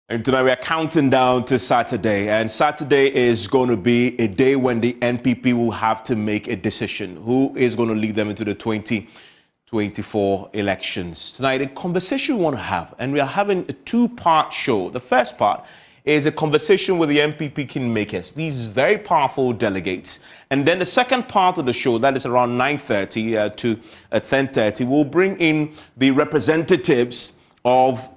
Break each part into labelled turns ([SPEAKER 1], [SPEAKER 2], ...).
[SPEAKER 1] And tonight we are counting down to Saturday, and Saturday is going to be a day when the NPP will have to make a decision. Who is going to lead them into the 2024 elections? Tonight, a conversation we want to have, and we are having a two-part show. The first part is a conversation with the NPP kingmakers, these very powerful delegates. And then the second part of the show, that is around 9:30 to 10:30, we'll bring in the representatives of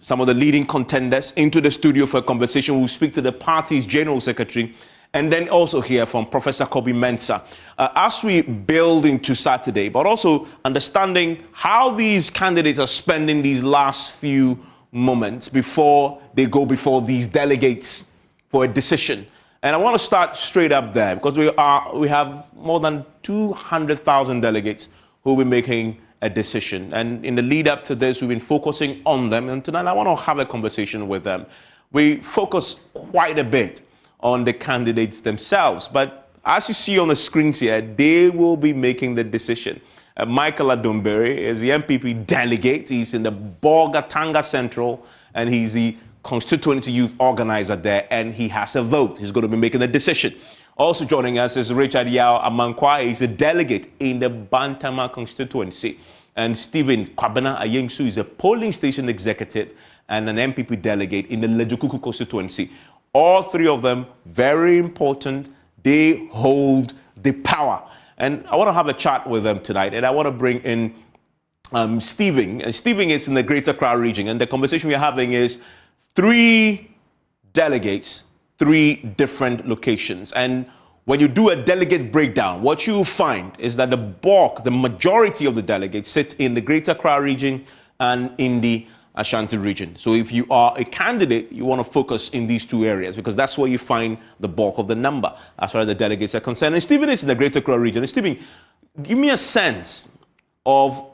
[SPEAKER 1] some of the leading contenders into the studio for a conversation. We'll speak to the party's general secretary and then also hear from Professor Kobe Mensah as we build into Saturday, but also understanding how these candidates are spending these last few moments before they go before these delegates for a decision. And I want to start straight up there because we have more than 200,000 delegates who will be making a decision. And in the lead up to this, we've been focusing on them. And tonight I want to have a conversation with them. We focus quite a bit on the candidates themselves. But as you see on the screens here, they will be making the decision. Michael Adombere is the NPP delegate. He's in the Bolgatanga Central, and he's the constituency youth organizer there, and he has a vote. He's going to be making a decision. Also joining us is Richard Yao Amankwa. He's a delegate in the Bantama constituency. And Stephen Kwabena Ayengsu is a polling station executive and an NPP delegate in the Lejukuku constituency. All three of them, very important. They hold the power. And I want to have a chat with them tonight. And I want to bring in Stephen. And Stephen is in the Greater Accra region. And the conversation we're having is three delegates, three different locations. And when you do a delegate breakdown, what you find is that the majority of the delegates sit in the Greater Accra region and in the Ashanti region. So if you are a candidate, you want to focus in these two areas because that's where you find the bulk of the number as far as the delegates are concerned. And Stephen is in the Greater Accra region. And Stephen, give me a sense of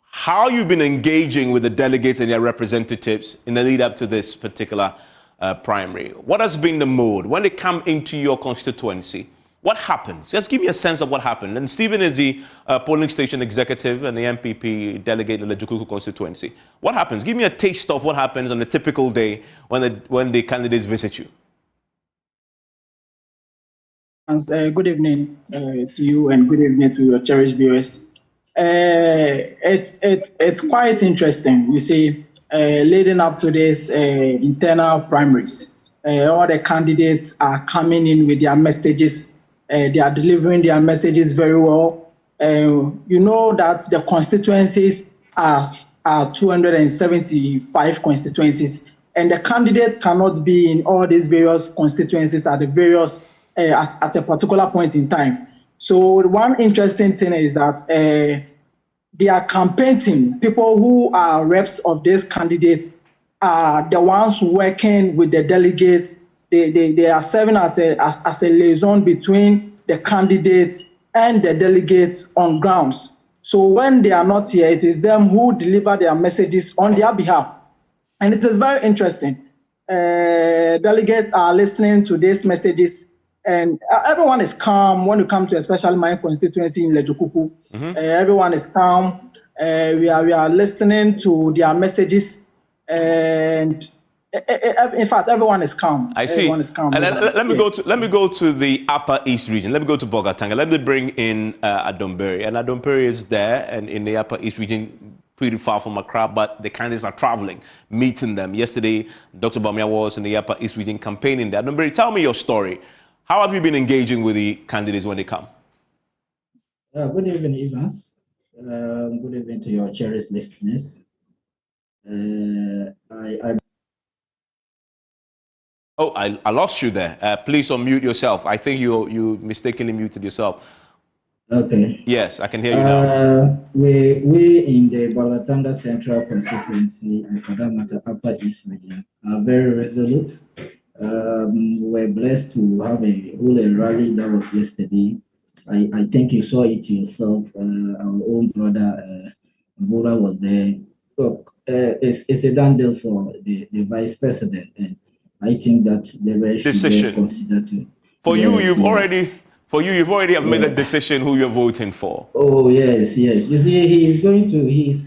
[SPEAKER 1] how you've been engaging with the delegates and their representatives in the lead up to this particular primary. What has been the mode? When they come into your constituency, what happens? Just give me a sense of what happened. And Stephen is the polling station executive and the NPP delegate in the Lejukuku constituency. What happens? Give me a taste of what happens on a typical day when the candidates visit you.
[SPEAKER 2] Good evening to you and good evening to your cherished viewers. It's quite interesting. You see, leading up to this internal primaries, all the candidates are coming in with their messages. They are delivering their messages very well. You know that the constituencies are 275 constituencies, and the candidates cannot be in all these various constituencies at the various at a particular point in time. So one interesting thing is that they are campaigning. People who are reps of these candidates are the ones working with the delegates. They are serving as a liaison between the candidates and the delegates on grounds. So when they are not here, it is them who deliver their messages on their behalf. And it is very interesting. Delegates are listening to these messages. And everyone is calm when you come to especially my constituency in Lejukuku. Mm-hmm. Everyone is calm. We are listening to their messages, and in fact, everyone is calm.
[SPEAKER 1] I see.
[SPEAKER 2] Everyone is calm.
[SPEAKER 1] And let me go to the Upper East region. Let me go to Bolgatanga. Let me bring in Adombere. And Adombere is there, and in the Upper East region, pretty far from Accra, but the candidates are traveling, meeting them. Yesterday, Dr. Bamia was in the Upper East region campaigning there. Adombere, tell me your story. How have you been engaging with the candidates when they come?
[SPEAKER 3] Good evening, Evans. Good evening to your cherished listeners. I
[SPEAKER 1] lost you there. Please unmute yourself. I think you mistakenly muted yourself.
[SPEAKER 3] Okay.
[SPEAKER 1] Yes, I can hear you now.
[SPEAKER 3] We in the Bolgatanga Central constituency and for that matter Upper East region are very resolute. We're blessed to have a rally that was yesterday. I think you saw it yourself. Our own brother Bora was there. Look, it's a done deal for the vice president, and I think that the rest should just consider to.
[SPEAKER 1] For you, you've already For you, you've already have made a decision who you're voting for.
[SPEAKER 3] Oh yes, yes. You see,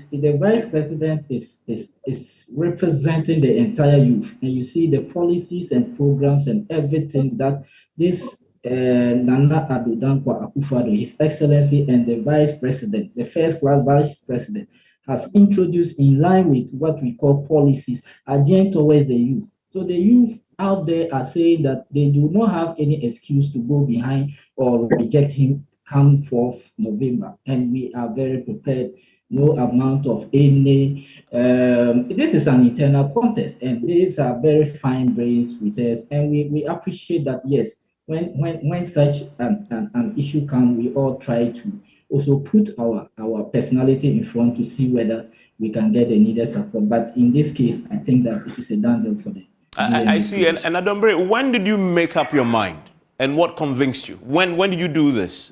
[SPEAKER 3] the vice president is representing the entire youth, and you see the policies and programs and everything that this Nana Addo Dankwa Akufo-Addo, His Excellency, and the vice president, the first class vice president, has introduced in line with what we call policies, agenda towards the youth. So the youth out there are saying that they do not have any excuse to go behind or reject him come 4th November. And we are very prepared. No amount of any, this is an internal contest, and these are very fine brains with us. And we appreciate that, yes, when such an issue comes, we all try to also put our personality in front to see whether we can get the needed support. But in this case, I think that it is a done deal for them.
[SPEAKER 1] I see. And Adombre, when did you make up your mind? And what convinced you? When did you do this?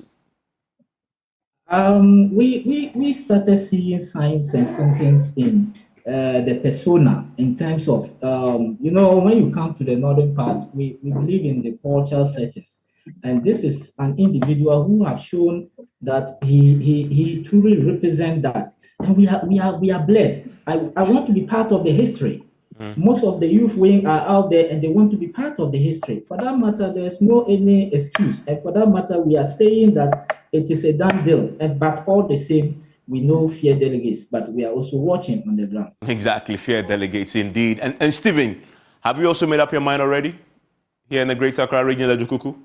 [SPEAKER 3] We started seeing signs and symptoms in the persona in terms of, when you come to the northern part, we believe in the cultural settings. And this is an individual who have shown that he truly represents that. And we are blessed. I want to be part of the history. Most of the youth wing are out there and they want to be part of the history. For that matter, there's no any excuse. And for that matter, we are saying that it is a done deal. But all the same, we know fear delegates, but we are also watching on the ground.
[SPEAKER 1] Exactly, fear delegates indeed. And Stephen, have you also made up your mind already here in the Greater Accra region of Jukuku?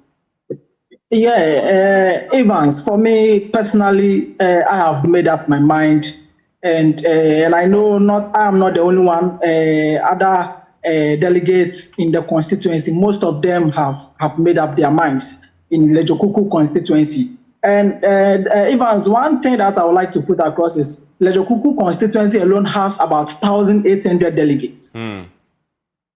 [SPEAKER 2] Yeah, Evans, for me personally, I have made up my mind. And I know I am not the only one. Other delegates in the constituency, most of them have made up their minds in Lejokuku constituency. And Evans, one thing that I would like to put across is Lejokuku constituency alone has about 1,800 delegates.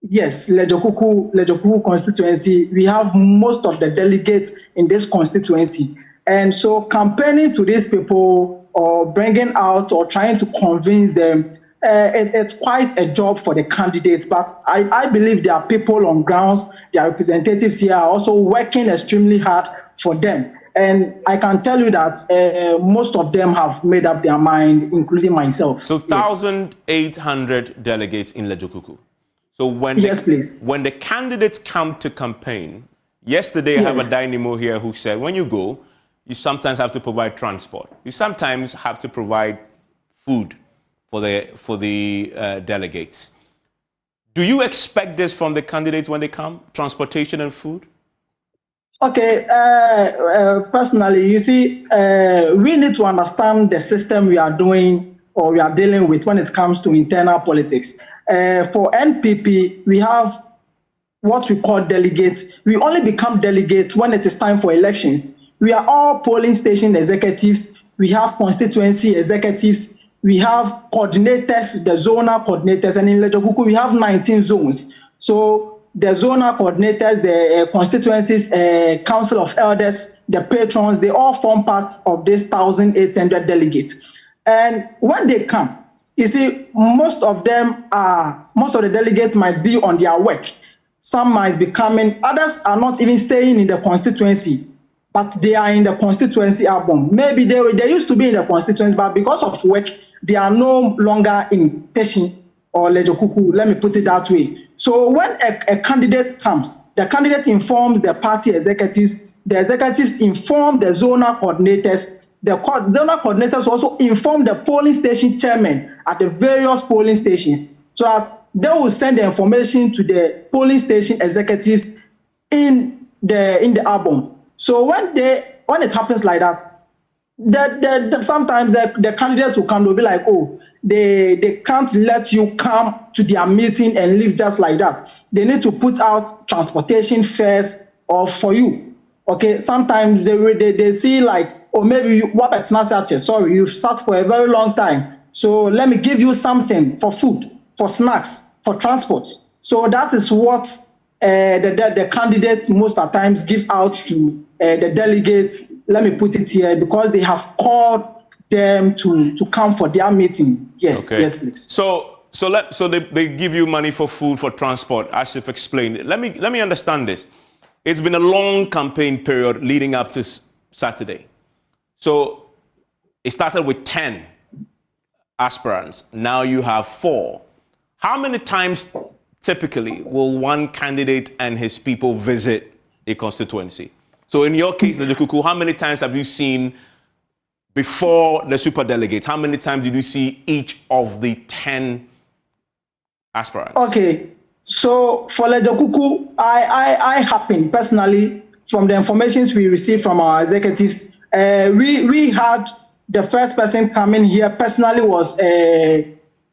[SPEAKER 2] Yes, Lejokuku constituency, we have most of the delegates in this constituency. And so campaigning to these people or bringing out or trying to convince them, it's quite a job for the candidates. But I believe there are people on grounds, their representatives here are also working extremely hard for them. And I can tell you that most of them have made up their mind, including myself.
[SPEAKER 1] So 1,800 delegates in Lejokuku. So when the candidates come to campaign, yesterday I have a dynamo here who said, when you go, you sometimes have to provide transport. You sometimes have to provide food for the delegates. Do you expect this from the candidates when they come, transportation and food?
[SPEAKER 2] Okay, personally, you see, we need to understand the system we are doing or we are dealing with when it comes to internal politics. For NPP, we have what we call delegates. We only become delegates when it is time for elections. We are all polling station executives. We have constituency executives. We have coordinators, the zonal coordinators. And in Lejokuku, we have 19 zones. So the zonal coordinators, the constituencies, council of elders, the patrons, they all form part of this 1,800 delegates. And when they come, you see, most of the delegates might be on their work. Some might be coming. Others are not even staying in the constituency, but they are in the constituency album. Maybe they used to be in the constituency, but because of work, they are no longer in Teshin or Lejokuku, let me put it that way. So when a candidate comes, the candidate informs the party executives, the executives inform the zonal coordinators, the zonal coordinators also inform the polling station chairman at the various polling stations, so that they will send the information to the polling station executives in the album. So when it happens like that, sometimes the candidates will come, they'll be like, oh, they can't let you come to their meeting and leave just like that. They need to put out transportation fares or for you. Okay, sometimes they see like, oh, maybe you've sat for a very long time. So let me give you something for food, for snacks, for transport. So that is what the candidates most of the times give out to the delegates, let me put it here, because they have called them to come for their meeting. Yes, okay. Yes, please.
[SPEAKER 1] So they give you money for food, for transport, as you've explained. Let me understand this. it's been a long campaign period leading up to Saturday. So it started with 10 aspirants. Now you have 4. How many times typically will one candidate and his people visit a constituency? So in your case, Lejokuku, how many times have you seen before the super delegates? How many times did you see each of the 10 aspirants?
[SPEAKER 2] Okay, so for Lejokuku, I happen personally from the information we received from our executives. We had the first person coming here personally was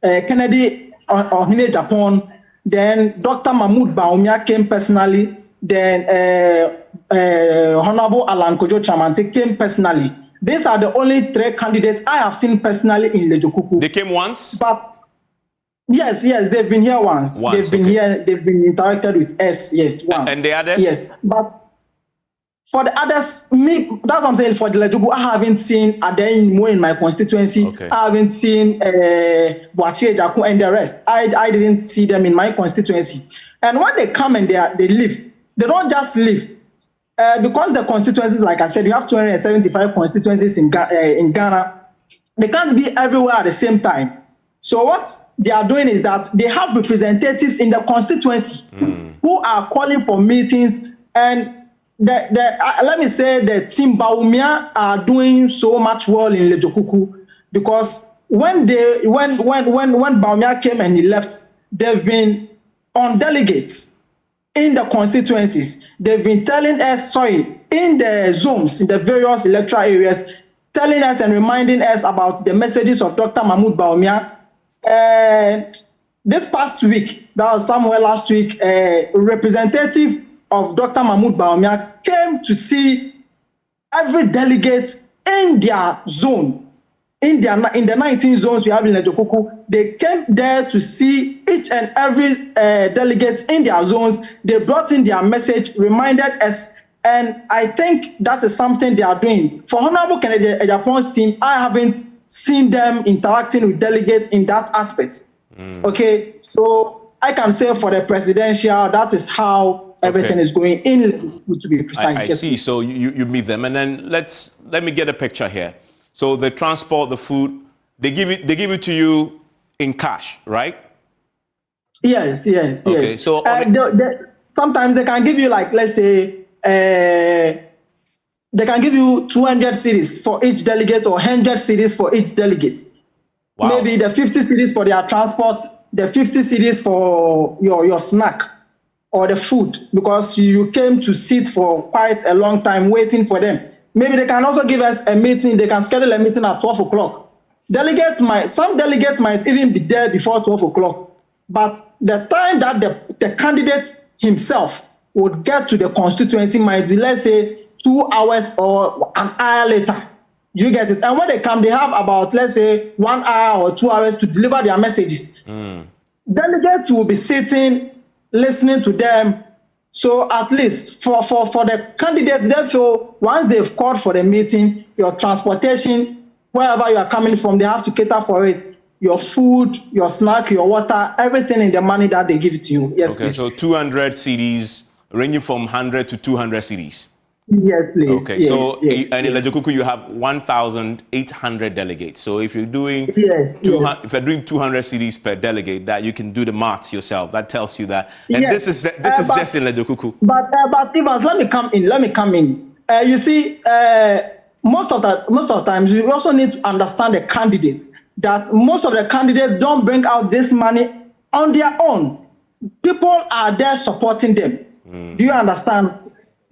[SPEAKER 2] Kennedy Ohine Japan. Then Dr. Mahmoud Baumia came personally. Then Honorable Alan Kojo Chamante came personally. These are the only 3 candidates I have seen personally in Lejokuku.
[SPEAKER 1] They came once?
[SPEAKER 2] But yes, they've been here once. They've been here, they've been interacted with us, yes, once.
[SPEAKER 1] And the others?
[SPEAKER 2] Yes, but for the others, that's what I'm saying. For the Lejokuku, I haven't seen Adeyin in my constituency.
[SPEAKER 1] Okay.
[SPEAKER 2] I haven't seen Boachie Jaku and the rest. I didn't see them in my constituency. And when they come and they leave, they don't just leave. Because the constituencies, like I said, you have 275 constituencies in Ghana. They can't be everywhere at the same time. So what they are doing is that they have representatives in the constituency who are calling for meetings. And let me say the team Baumia are doing so much well in Lejokuku, because when Baumia came and he left, they've been on delegates in the constituencies. They've been telling us, in the zones, in the various electoral areas, telling us and reminding us about the messages of Dr. Mahmoud Baumia. And this past week, that was somewhere last week, a representative of Dr. Mahmoud Baumia came to see every delegate in their zone. In the 19 zones we have in Lejokuku, they came there to see each and every delegate in their zones. They brought in their message, reminded us, and I think that is something they are doing. For Honorable Kennedy Japan's team, I haven't seen them interacting with delegates in that aspect. Okay, so I can say for the presidential, that is how everything is going in, to be precise.
[SPEAKER 1] I see. So you meet them, and then let me get a picture here. So the transport, the food, they give it to you in cash, right?
[SPEAKER 2] Yes.
[SPEAKER 1] Okay, so
[SPEAKER 2] sometimes they can give you, like, let's say, they can give you 200 cedis for each delegate or 100 cedis for each delegate. Wow. Maybe the 50 cedis for their transport, the 50 cedis for your snack or the food, because you came to sit for quite a long time waiting for them. Maybe they can also give us a meeting. They can schedule a meeting at 12 o'clock. Some delegates might even be there before 12 o'clock. But the time that the candidate himself would get to the constituency might be, let's say, 2 hours or an hour later. You get it? And when they come, they have about, let's say, 1 hour or 2 hours to deliver their messages. Delegates will be sitting, listening to them. So at least for the candidates, therefore, once they've called for the meeting, your transportation, wherever you are coming from, they have to cater for it. Your food, your snack, your water, everything in the money that they give to you. Yes,
[SPEAKER 1] okay,
[SPEAKER 2] please.
[SPEAKER 1] So 200 CDs, ranging from 100 to 200 CDs.
[SPEAKER 2] Yes, please.
[SPEAKER 1] Okay,
[SPEAKER 2] yes,
[SPEAKER 1] and in Lejokuku you have 1,800 delegates. So if you're doing if you're doing 200 CDs per delegate, that you can do the maths yourself. That tells you that. And this is just in Lejokuku.
[SPEAKER 2] But Evans, let me come in. You see, most of the times you also need to understand the candidates. That most of the candidates don't bring out this money on their own. People are there supporting them. Do you understand?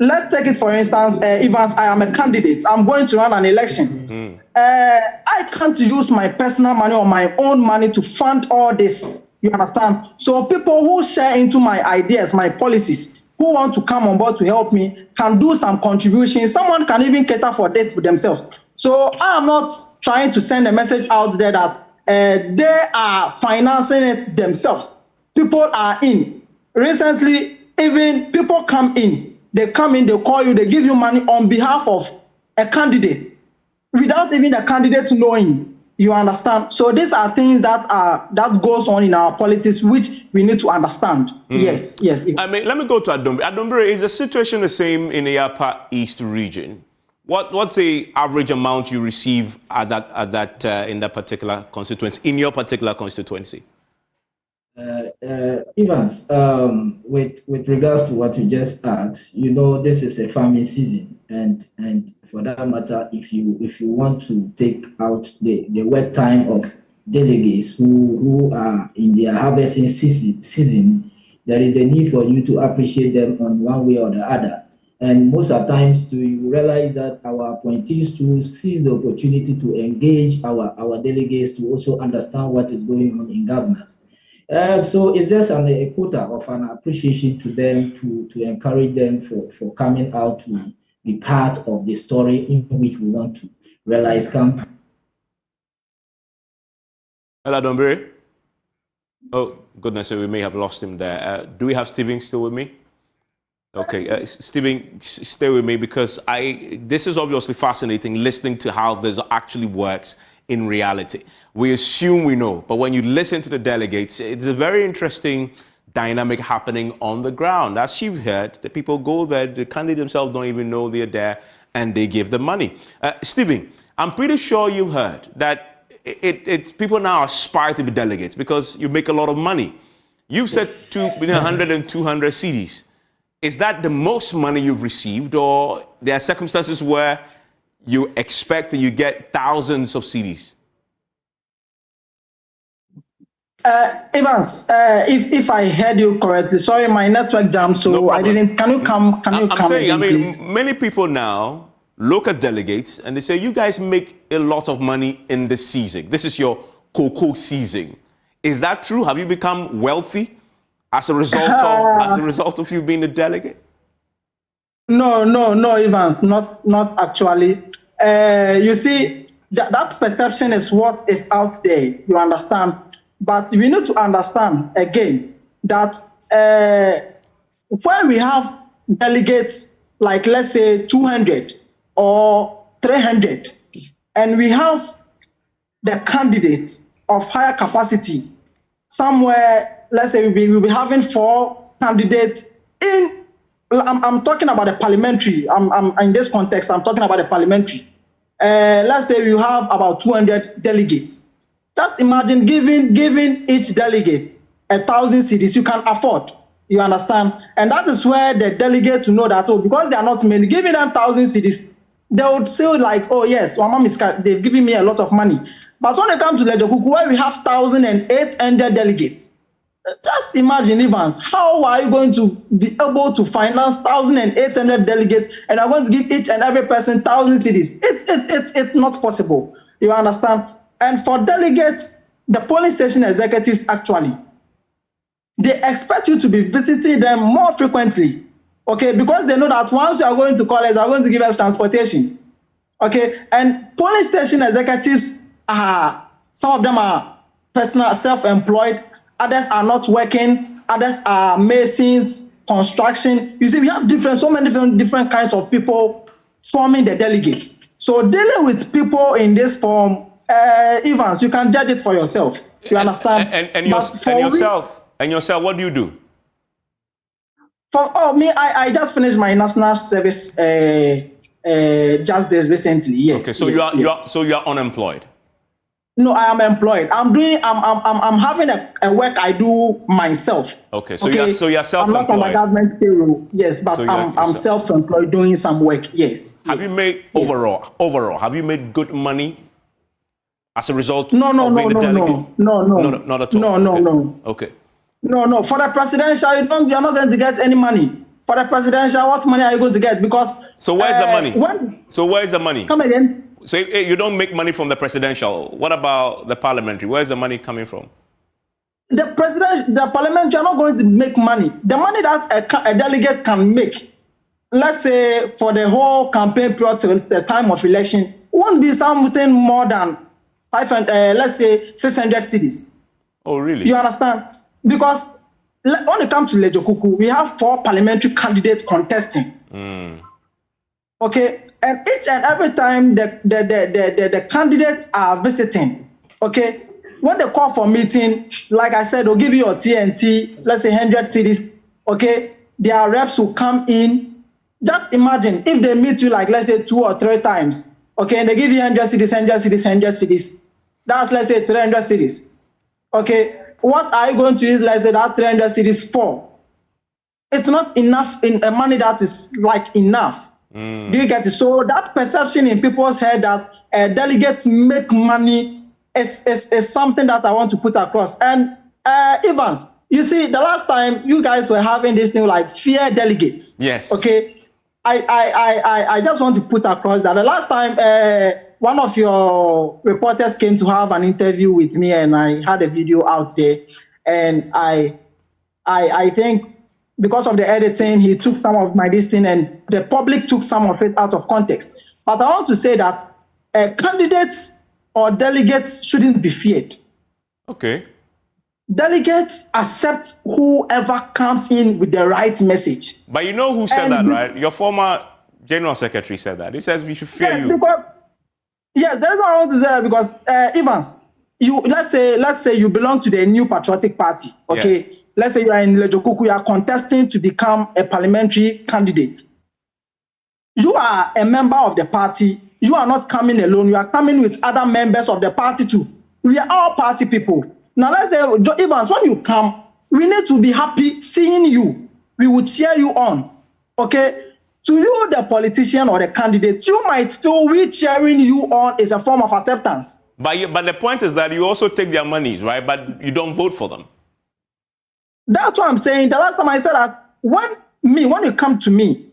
[SPEAKER 2] Let's take it for instance, Evans, I am a candidate. I'm going to run an election. I can't use my personal money or my own money to fund all this. You understand? So people who share into my ideas, my policies, who want to come on board to help me can do some contributions. Someone can even cater for dates for themselves. So I am not trying to send a message out there that they are financing it themselves. People are in. Recently, even people come in. They come in, they call you, they give you money on behalf of a candidate without even the candidate knowing. You understand? So these are things that goes on in our politics, which we need to understand. Yes.
[SPEAKER 1] I mean, let me go to Adombere. Adombere, is the situation the same in the Upper East region? What's the average amount you receive at that in that particular constituency, in your particular constituency?
[SPEAKER 3] Evans, with regards to what you just asked, this is a farming season, and for that matter, if you want to take out the work time of delegates who are in their harvesting season, there is a need for you to appreciate them on one way or the other. And most of the times, to realize that our appointees to seize the opportunity to engage our delegates to also understand what is going on in governance. So it's just a quota of an appreciation to them to encourage them for coming out to be part of the story in which we want to realize come.
[SPEAKER 1] Hello, Adombere. Oh, goodness, we may have lost him there. Do we have Stephen still with me? Okay, Stephen, stay with me because this is obviously fascinating, listening to how this actually works in reality. We assume we know, but when you listen to the delegates, it's a very interesting dynamic happening on the ground. As you've heard, the people go there, the candidates themselves don't even know they're there, and they give the money. Stephen, I'm pretty sure you've heard that it's people now aspire to be delegates because you make a lot of money. You've said between 100 and 200 CDs. Is that the most money you've received, or there are circumstances where you expect that you get thousands of CDs?
[SPEAKER 2] Evans, if I heard you correctly, sorry, my network jammed, so no I didn't. Can you come? I'm
[SPEAKER 1] saying,
[SPEAKER 2] again, please?
[SPEAKER 1] Many people now look at delegates and they say, "You guys make a lot of money in this season. This is your cocoa season." Is that true? Have you become wealthy as a result of you being a delegate?
[SPEAKER 2] No, Evans, not actually. You see, that perception is what is out there. You understand? But we need to understand again that when we have delegates like, let's say, 200 or 300, and we have the candidates of higher capacity somewhere, let's say we'll be having 4 candidates in. I'm talking about the parliamentary. I'm in this context. I'm talking about the parliamentary. Let's say you have about 200 delegates. Just imagine giving each delegate 1,000 cedis. You can afford. You understand? And that is where the delegate to know that, because they are not many, giving them 1,000 cedis, they would say like, oh yes, they've given me a lot of money. But when it comes to Lejokuku, where we have 1,800 delegates, just imagine, Evans, how are you going to be able to finance 1,800 delegates and are going to give each and every person 1,000 cedis? It's not possible. You understand? And for delegates, the polling station executives actually, they expect you to be visiting them more frequently, okay? Because they know that once you are going to college, they are going to give us transportation, okay? And polling station executives some of them are personal, self-employed, others are not working, others are masons, construction. You see, we have so many different kinds of people forming the delegates. So dealing with people in this form, Evans, you can judge it for yourself. You understand?
[SPEAKER 1] And yourself, what do you do?
[SPEAKER 2] For me, I just finished my national service just this recently. Yes.
[SPEAKER 1] Okay, so you are unemployed.
[SPEAKER 2] No, I am employed. I'm having a work I do myself.
[SPEAKER 1] Okay, so you're self-employed.
[SPEAKER 2] I'm not on the government payroll. Yes, but so I'm self-employed doing some work. Yes.
[SPEAKER 1] Have you made overall? Have you made good money as a result?
[SPEAKER 2] No, not at all.
[SPEAKER 1] No. Okay.
[SPEAKER 2] No. For the presidential, you're not going to get any money. For the presidential, what money are you going to get? Because
[SPEAKER 1] so where's the money? So where's the money?
[SPEAKER 2] Come again.
[SPEAKER 1] So you don't make money from the presidential. What about the parliamentary? Where's the money coming from?
[SPEAKER 2] The parliamentary, you're not going to make money. The money that a delegate can make, let's say for the whole campaign period till the time of election, won't be something more than 500, let's say 600 cedis.
[SPEAKER 1] Oh, really?
[SPEAKER 2] You understand? Because when it comes to Lejokuku, we have 4 parliamentary candidates contesting. Okay, and each and every time the candidates are visiting, Okay, when they call for meeting, like I said, they'll give you your TNT, let's say 100 cities. Okay, their reps will come in. Just imagine if they meet you like, let's say 2 or 3 times. Okay, and they give you 100 cities, 100 cities, 100 cities. That's, let's say, 300 cities. Okay, what are you going to use, let's say, that 300 cities for? It's not enough in money that is like enough. Do you get it? So that perception in people's head that delegates make money is something that I want to put across. And Evans, you see, the last time you guys were having this thing like fear delegates.
[SPEAKER 1] Yes.
[SPEAKER 2] Okay. I just want to put across that the last time one of your reporters came to have an interview with me, and I had a video out there, and I think because of the editing, he took some of my listing, and the public took some of it out of context. But I want to say that candidates or delegates shouldn't be feared.
[SPEAKER 1] Okay.
[SPEAKER 2] Delegates accept whoever comes in with the right message.
[SPEAKER 1] But you know who said that, right? Your former general secretary said that. He says we should fear you.
[SPEAKER 2] Because, yes, that's what I want to say. That because Evans, let's say you belong to the New Patriotic Party. Okay. Yeah. Let's say you are in Lejokuku, you are contesting to become a parliamentary candidate. You are a member of the party. You are not coming alone. You are coming with other members of the party too. We are all party people. Now let's say, Evans, when you come, we need to be happy seeing you. We will cheer you on. Okay? To you, the politician or the candidate, you might feel we cheering you on is a form of acceptance.
[SPEAKER 1] But the point is that you also take their monies, right? But you don't vote for them.
[SPEAKER 2] That's what I'm saying. The last time I said that when you come to me,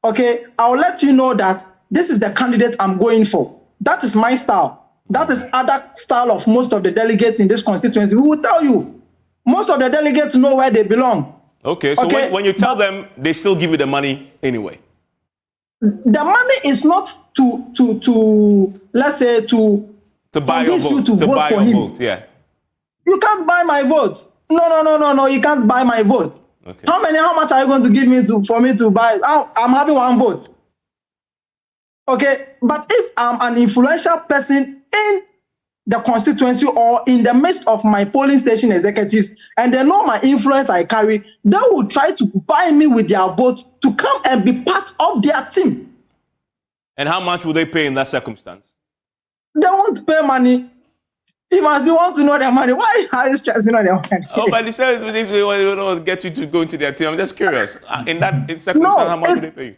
[SPEAKER 2] okay, I'll let you know that this is the candidate I'm going for. That is my style. That is other style of most of the delegates in this constituency. We will tell you. Most of the delegates know where they belong.
[SPEAKER 1] Okay, so when you tell them, they still give you the money anyway.
[SPEAKER 2] The money is not to let's say to
[SPEAKER 1] buy your vote.
[SPEAKER 2] To buy your vote,
[SPEAKER 1] yeah.
[SPEAKER 2] You can't buy my vote. No, you can't buy my vote.
[SPEAKER 1] Okay.
[SPEAKER 2] How much are you going to give me for me to buy? I'm having 1 vote. Okay, but if I'm an influential person in the constituency or in the midst of my polling station executives, and they know my influence I carry, they will try to buy me with their vote to come and be part of their team.
[SPEAKER 1] And how much will they pay in that circumstance?
[SPEAKER 2] They won't pay money. If you want to know their money, why are you stressing on their money?
[SPEAKER 1] Oh, but they said if they want to get you to go into their team, I'm just curious. In circumstance, how much do they pay you?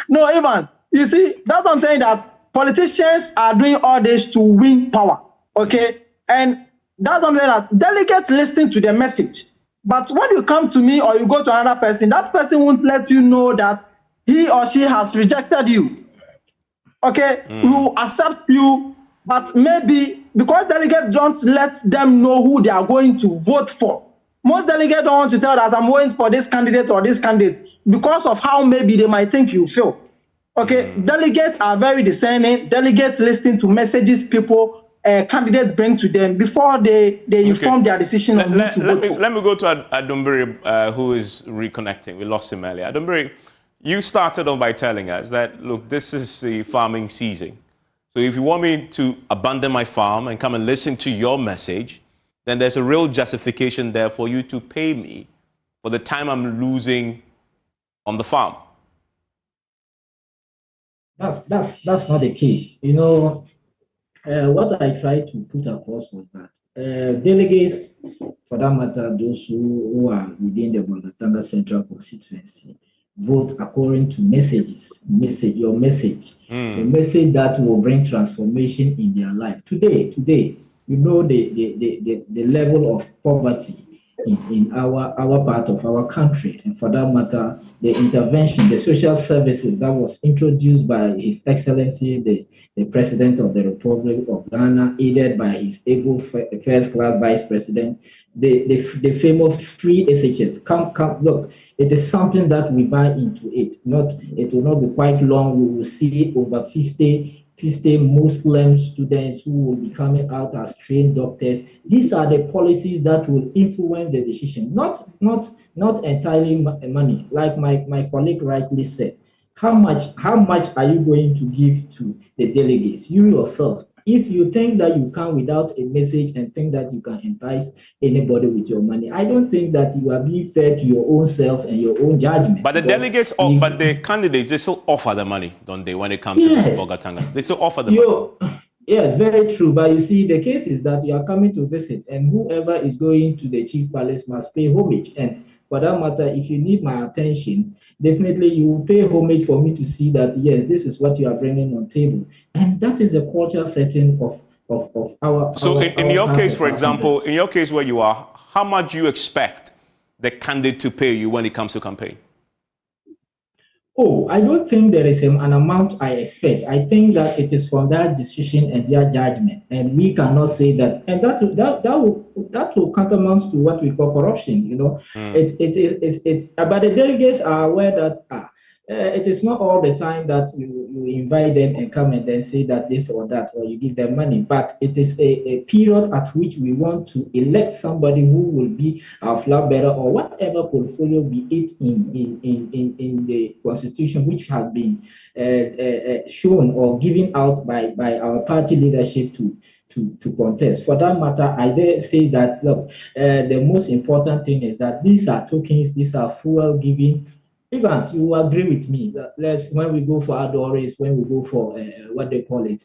[SPEAKER 2] No, Evans, you see, that's what I'm saying, that politicians are doing all this to win power, okay? And that's what I'm saying, that delegates listen to the message. But when you come to me or you go to another person, that person won't let you know that he or she has rejected you, okay? We will accept you. But maybe because delegates don't let them know who they are going to vote for. Most delegates don't want to tell that I'm voting for this candidate or this candidate because of how maybe they might think you feel. Okay, delegates are very discerning. Delegates listen to messages people, candidates bring to them before they inform their decision on who to vote for.
[SPEAKER 1] Let me go to Adumbiri, who is reconnecting. We lost him earlier. Adumbiri, you started off by telling us that, look, this is the farming season. So if you want me to abandon my farm and come and listen to your message, then there's a real justification there for you to pay me for the time I'm losing on the farm.
[SPEAKER 3] That's not the case. You know, what I tried to put across was that delegates, for that matter, those who are within the Balatanga Central Constituency, vote according to your message, a message that will bring transformation in their life. Today, you know the level of poverty in our part of our country, and for that matter, the intervention, the social services that was introduced by His Excellency, the President of the Republic of Ghana, aided by his able first-class Vice President, the famous free SHS. Come, look, it is something that we buy into it. It will not be quite long. We will see over 50 Muslim students who will be coming out as trained doctors. These are the policies that will influence the decision, not entirely money. Like my colleague rightly said, how much are you going to give to the delegates? You yourself, if you think that you can without a message and think that you can entice anybody with your money, I don't think that you are being fair to your own self and your own judgment.
[SPEAKER 1] But the delegates, but the candidates, they still offer the money, don't they, when it comes to the Bogatangas? They still offer the money.
[SPEAKER 3] Yes, very true. But you see, the case is that you are coming to visit, and whoever is going to the chief palace must pay homage. And for that matter, if you need my attention, definitely you will pay homage for me to see that, yes, this is what you are bringing on table. And that is the culture setting of our.
[SPEAKER 1] So in your case, for example, in your case where you are, how much do you expect the candidate to pay you when it comes to campaign?
[SPEAKER 3] Oh, I don't think there is an amount I expect. I think that it is from their decision and their judgment, and we cannot say that. And that will countermount to what we call corruption. You know, it's. But the delegates are aware that it is not all the time that you invite them and come and then say that this or that, or you give them money. But it is a period at which we want to elect somebody who will be our flag bearer or whatever portfolio be it in the constitution, which has been shown or given out by our party leadership to contest. For that matter, I dare say that, look, the most important thing is that these are tokens, these are fuel giving. Evans, you will agree with me that when we go for adores, when we go for what they call it,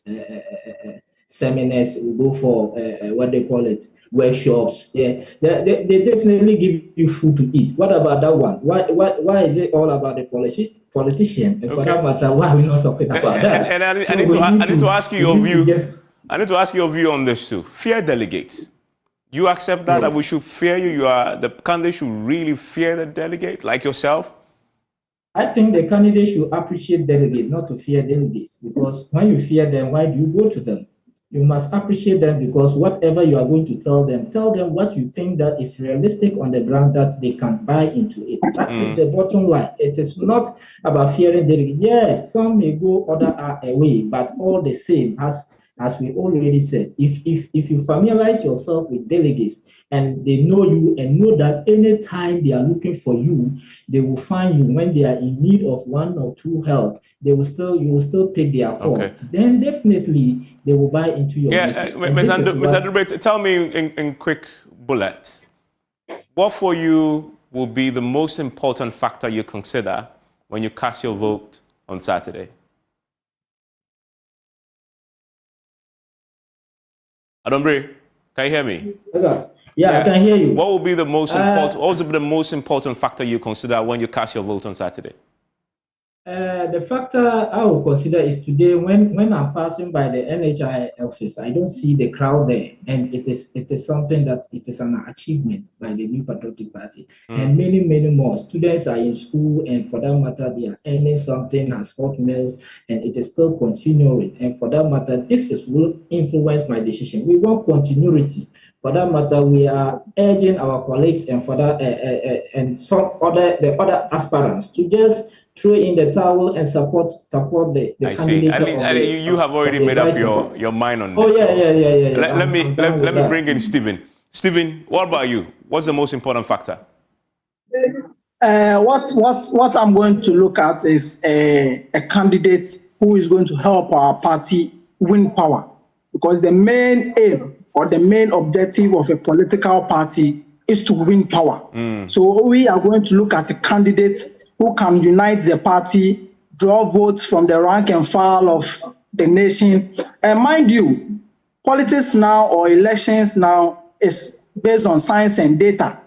[SPEAKER 3] seminars, we go for what they call it, workshops. Yeah, they definitely give you food to eat. What about that one? Why is it all about the politician? And for that matter, why are we not talking about that?
[SPEAKER 1] And I need to ask you your view. I need to ask your view on this too. Fear delegates. You accept that, that we should fear you? The candidate should really fear the delegate, like yourself?
[SPEAKER 3] I think the candidate should appreciate delegates, not to fear delegates. Because when you fear them, why do you go to them? You must appreciate them because whatever you are going to tell them what you think that is realistic on the ground that they can buy into it. That is the bottom line. It is not about fearing delegates. Yes, some may go other way, but all the same, as we already said, if you familiarize yourself with delegates and they know you and know that anytime they are looking for you, they will find you when they are in need of one or two help, you will still pick their calls. Then definitely they will buy into your message.
[SPEAKER 1] Mr. Debate, tell me in quick bullets, what for you will be the most important factor you consider when you cast your vote on Saturday? Adombre, can you hear me?
[SPEAKER 3] Yeah, I can hear you.
[SPEAKER 1] What will be the most important? What will be the most important factor you consider when you cast your vote on Saturday?
[SPEAKER 3] The factor I will consider is today when I'm passing by the NHI office, I don't see the crowd there, and it is something that it is an achievement by the New Patriotic Party, and many more students are in school, and for that matter, they are earning something as hot meals, and it is still continuing. And for that matter, will influence my decision. We want continuity. For that matter, we are urging our colleagues and for that and the other aspirants to just throw in the towel and support the candidate.
[SPEAKER 1] I see. You have already made up your mind on this.
[SPEAKER 3] Oh yeah.
[SPEAKER 1] Let me bring in Stephen. Stephen, what about you? What's the most important factor?
[SPEAKER 2] What I'm going to look at is a candidate who is going to help our party win power, because the main aim or the main objective of a political party is to win power. So we are going to look at a candidate who can unite the party, draw votes from the rank and file of the nation. And mind you, politics now or elections now is based on science and data.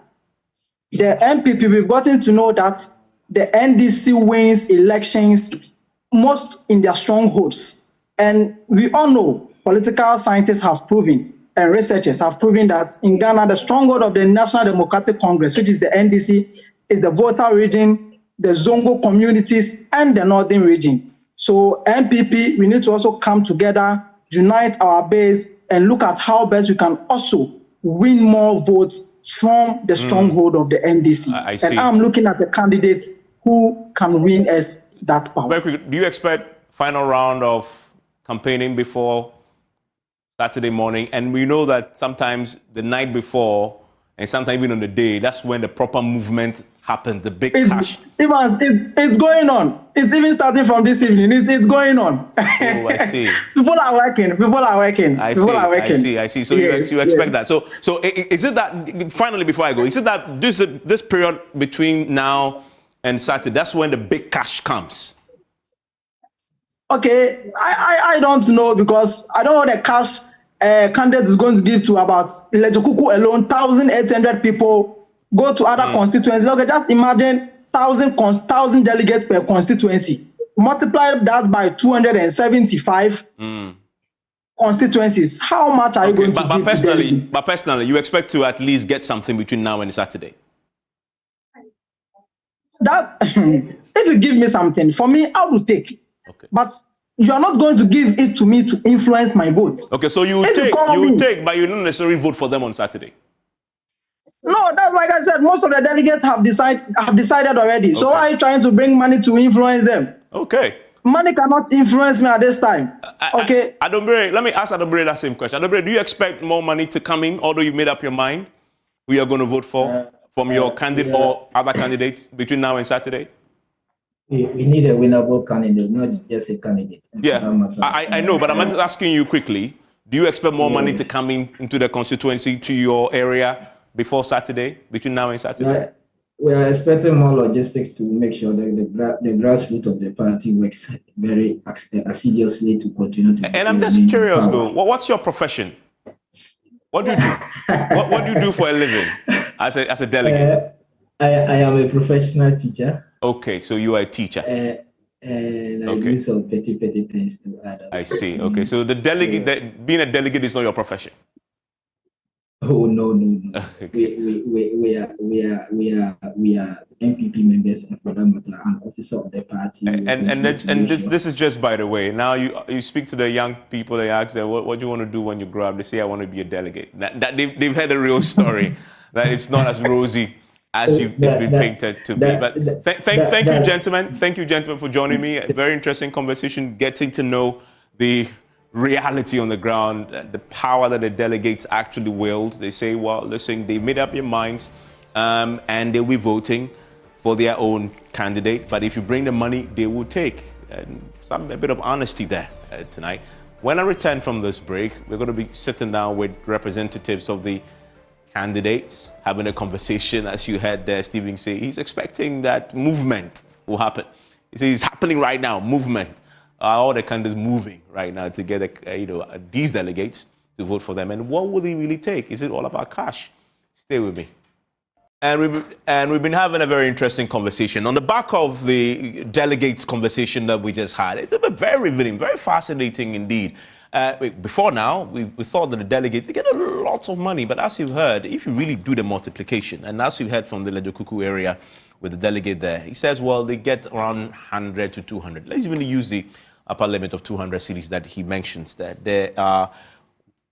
[SPEAKER 2] The NPP, we've gotten to know that the NDC wins elections most in their strongholds. And we all know political scientists have proven and researchers have proven that in Ghana, the stronghold of the National Democratic Congress, which is the NDC, is the Volta region, the Zongo communities, and the Northern region. So NPP, we need to also come together, unite our base, and look at how best we can also win more votes from the stronghold of the NDC. And I'm looking at a candidate who can win us that power.
[SPEAKER 1] Very quick, do you expect final round of campaigning before Saturday morning? And we know that sometimes the night before and sometimes even on the day, that's when the proper movement happens, the big cash.
[SPEAKER 2] Evans, it's going on. It's even starting from this evening. It's going on.
[SPEAKER 1] Oh, I see.
[SPEAKER 2] People are working.
[SPEAKER 1] I see. So you expect that. So is it that, finally, before I go, is it that this period between now and Saturday, that's when the big cash comes?
[SPEAKER 2] Okay, I don't know, because I don't know the cash candidate is going to give to about Lejokuku alone. 1,800 people go to other constituencies. Okay, just imagine 1,000 delegates per constituency. Multiply that by 275 constituencies. How much are you going to give
[SPEAKER 1] personally,
[SPEAKER 2] to
[SPEAKER 1] but personally, you expect to at least get something between now and Saturday?
[SPEAKER 2] That if you give me something, for me, I will take.
[SPEAKER 1] Okay.
[SPEAKER 2] But you are not going to give it to me to influence my vote.
[SPEAKER 1] Okay, so you take, but you don't necessarily vote for them on Saturday.
[SPEAKER 2] No, that's like I said, most of the delegates have decided already. Okay. So why are you trying to bring money to influence them?
[SPEAKER 1] Okay.
[SPEAKER 2] Money cannot influence me at this time. Okay.
[SPEAKER 1] Adombre, let me ask Adombre that same question. Adombre, do you expect more money to come in, although you've made up your mind who you're going to vote for from your candidate or other candidates between now and Saturday?
[SPEAKER 3] We need a winnable candidate, not just a candidate.
[SPEAKER 1] Yeah, I know, but I'm asking you quickly. Do you expect more money to come into the constituency, to your area, before Saturday, between now and Saturday?
[SPEAKER 3] We are expecting more logistics to make sure that the grassroots of the party works very assiduously to continue to.
[SPEAKER 1] And I'm just curious, though. What's your profession? What do you do? what do you do for a living as a delegate?
[SPEAKER 3] I am a professional teacher.
[SPEAKER 1] Okay, so you are a teacher.
[SPEAKER 3] And I do some petty things to add up.
[SPEAKER 1] I see. Okay, so the delegate, being a delegate is not your profession.
[SPEAKER 3] Oh no. Okay. We are NPP members, and for that matter, an officer of the party.
[SPEAKER 1] And this is just by the way. Now you speak to the young people. They ask them, what do you want to do when you grow up? They say, I want to be a delegate. That they've heard a real story. That it's not as rosy as it's been painted to be. But thank you, gentlemen. Thank you, gentlemen, for joining me. A very interesting conversation, getting to know the reality on the ground, the power that the delegates actually wield. They say, well, listen, they made up their minds and they'll be voting for their own candidate. But if you bring the money, they will take. And a bit of honesty there tonight. When I return from this break, we're going to be sitting down with representatives of the candidates, having a conversation. As you heard there, Stephen say, he's expecting that movement will happen. He says it's happening right now, movement. All the candidates moving right now to get these delegates to vote for them. And what will they really take? Is it all about cash? Stay with me. And we've been having a very interesting conversation on the back of the delegates conversation that we just had. It's been very riveting, very fascinating indeed. Before now, we thought that the delegates, they get a lot of money. But as you've heard, if you really do the multiplication, and as you heard from the Lejokuku area with the delegate there, he says, well, they get around 100 to 200. Let's even use the upper limit of 200 cities that he mentions there. There are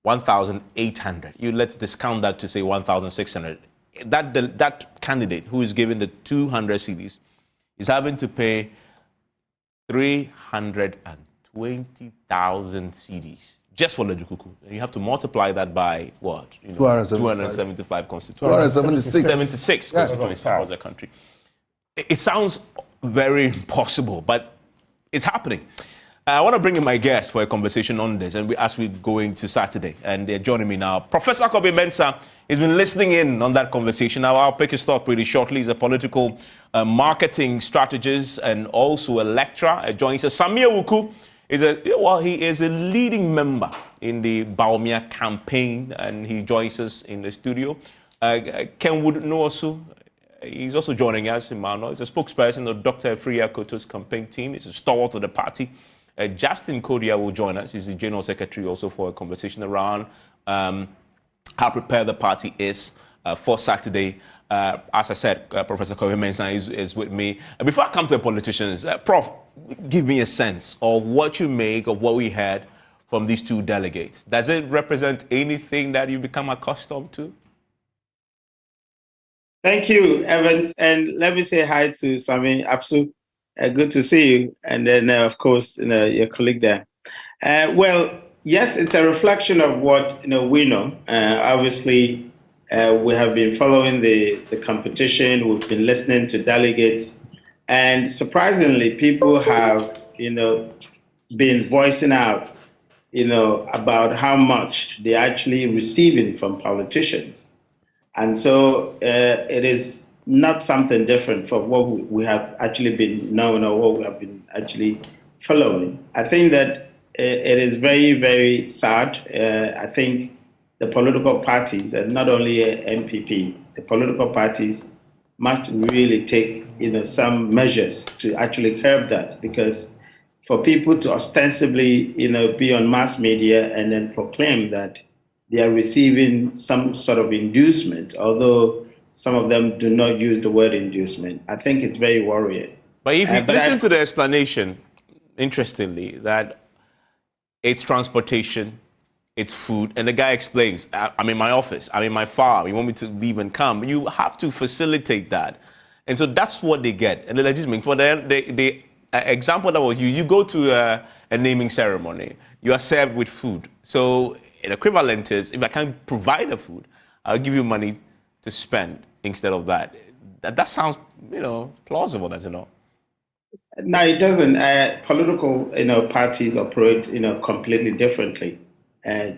[SPEAKER 1] 1,800. Let's discount that to say 1,600. That candidate who is given the 200 cities is having to pay 320,000 CDs just for Lejokuku. And you have to multiply that by what? 275 constituencies. 276 constituencies across the country. It sounds very impossible, but it's happening. I want to bring in my guest for a conversation on this, and as we go into Saturday, and they're joining me now. Professor Kobe Mensah has been listening in on that conversation. Now, I'll pick his thought pretty shortly. He's a political marketing strategist and also a lecturer. Joins us. Samir Wuku he is a leading member in the Baumia campaign, and he joins us in the studio. Kenwood Nwosu, he's also joining us. Emmanuel, he's a spokesperson of Dr. Freya Koto's campaign team. He's a stalwart of the party. Justin Kodia will join us. He's the General Secretary also for a conversation around how prepared the party is for Saturday. As I said, Professor Kobe Mensah is with me. Before I come to the politicians, Prof, give me a sense of what you make of what we had from these two delegates. Does it represent anything that you've become accustomed to?
[SPEAKER 4] Thank you, Evans. And let me say hi to Sami Apsu. Good to see you. And then, of course, your colleague there. Well, yes, it's a reflection of what we know. Obviously, We have been following the competition. We've been listening to delegates. And surprisingly, people have, been voicing out, about how much they're actually receiving from politicians. And so it is not something different from what we have actually been known or what we have been actually following. I think that it is very, very sad. I think the political parties, and not only NPP, the political parties must really take some measures to actually curb that, because for people to ostensibly be on mass media and then proclaim that they are receiving some sort of inducement, although some of them do not use the word inducement, I think it's very worrying.
[SPEAKER 1] But if you listen to the explanation, interestingly, that it's transportation, it's food, and the guy explains, I'm in my office, I'm in my farm, you want me to leave and come, you have to facilitate that. And so that's what they get. And the legitimate, for the example that was used, you go to a naming ceremony, you are served with food. So the equivalent is, if I can't provide the food, I'll give you money to spend instead of that. That sounds, plausible, does it not?
[SPEAKER 4] No, it doesn't. Political, parties operate, completely differently.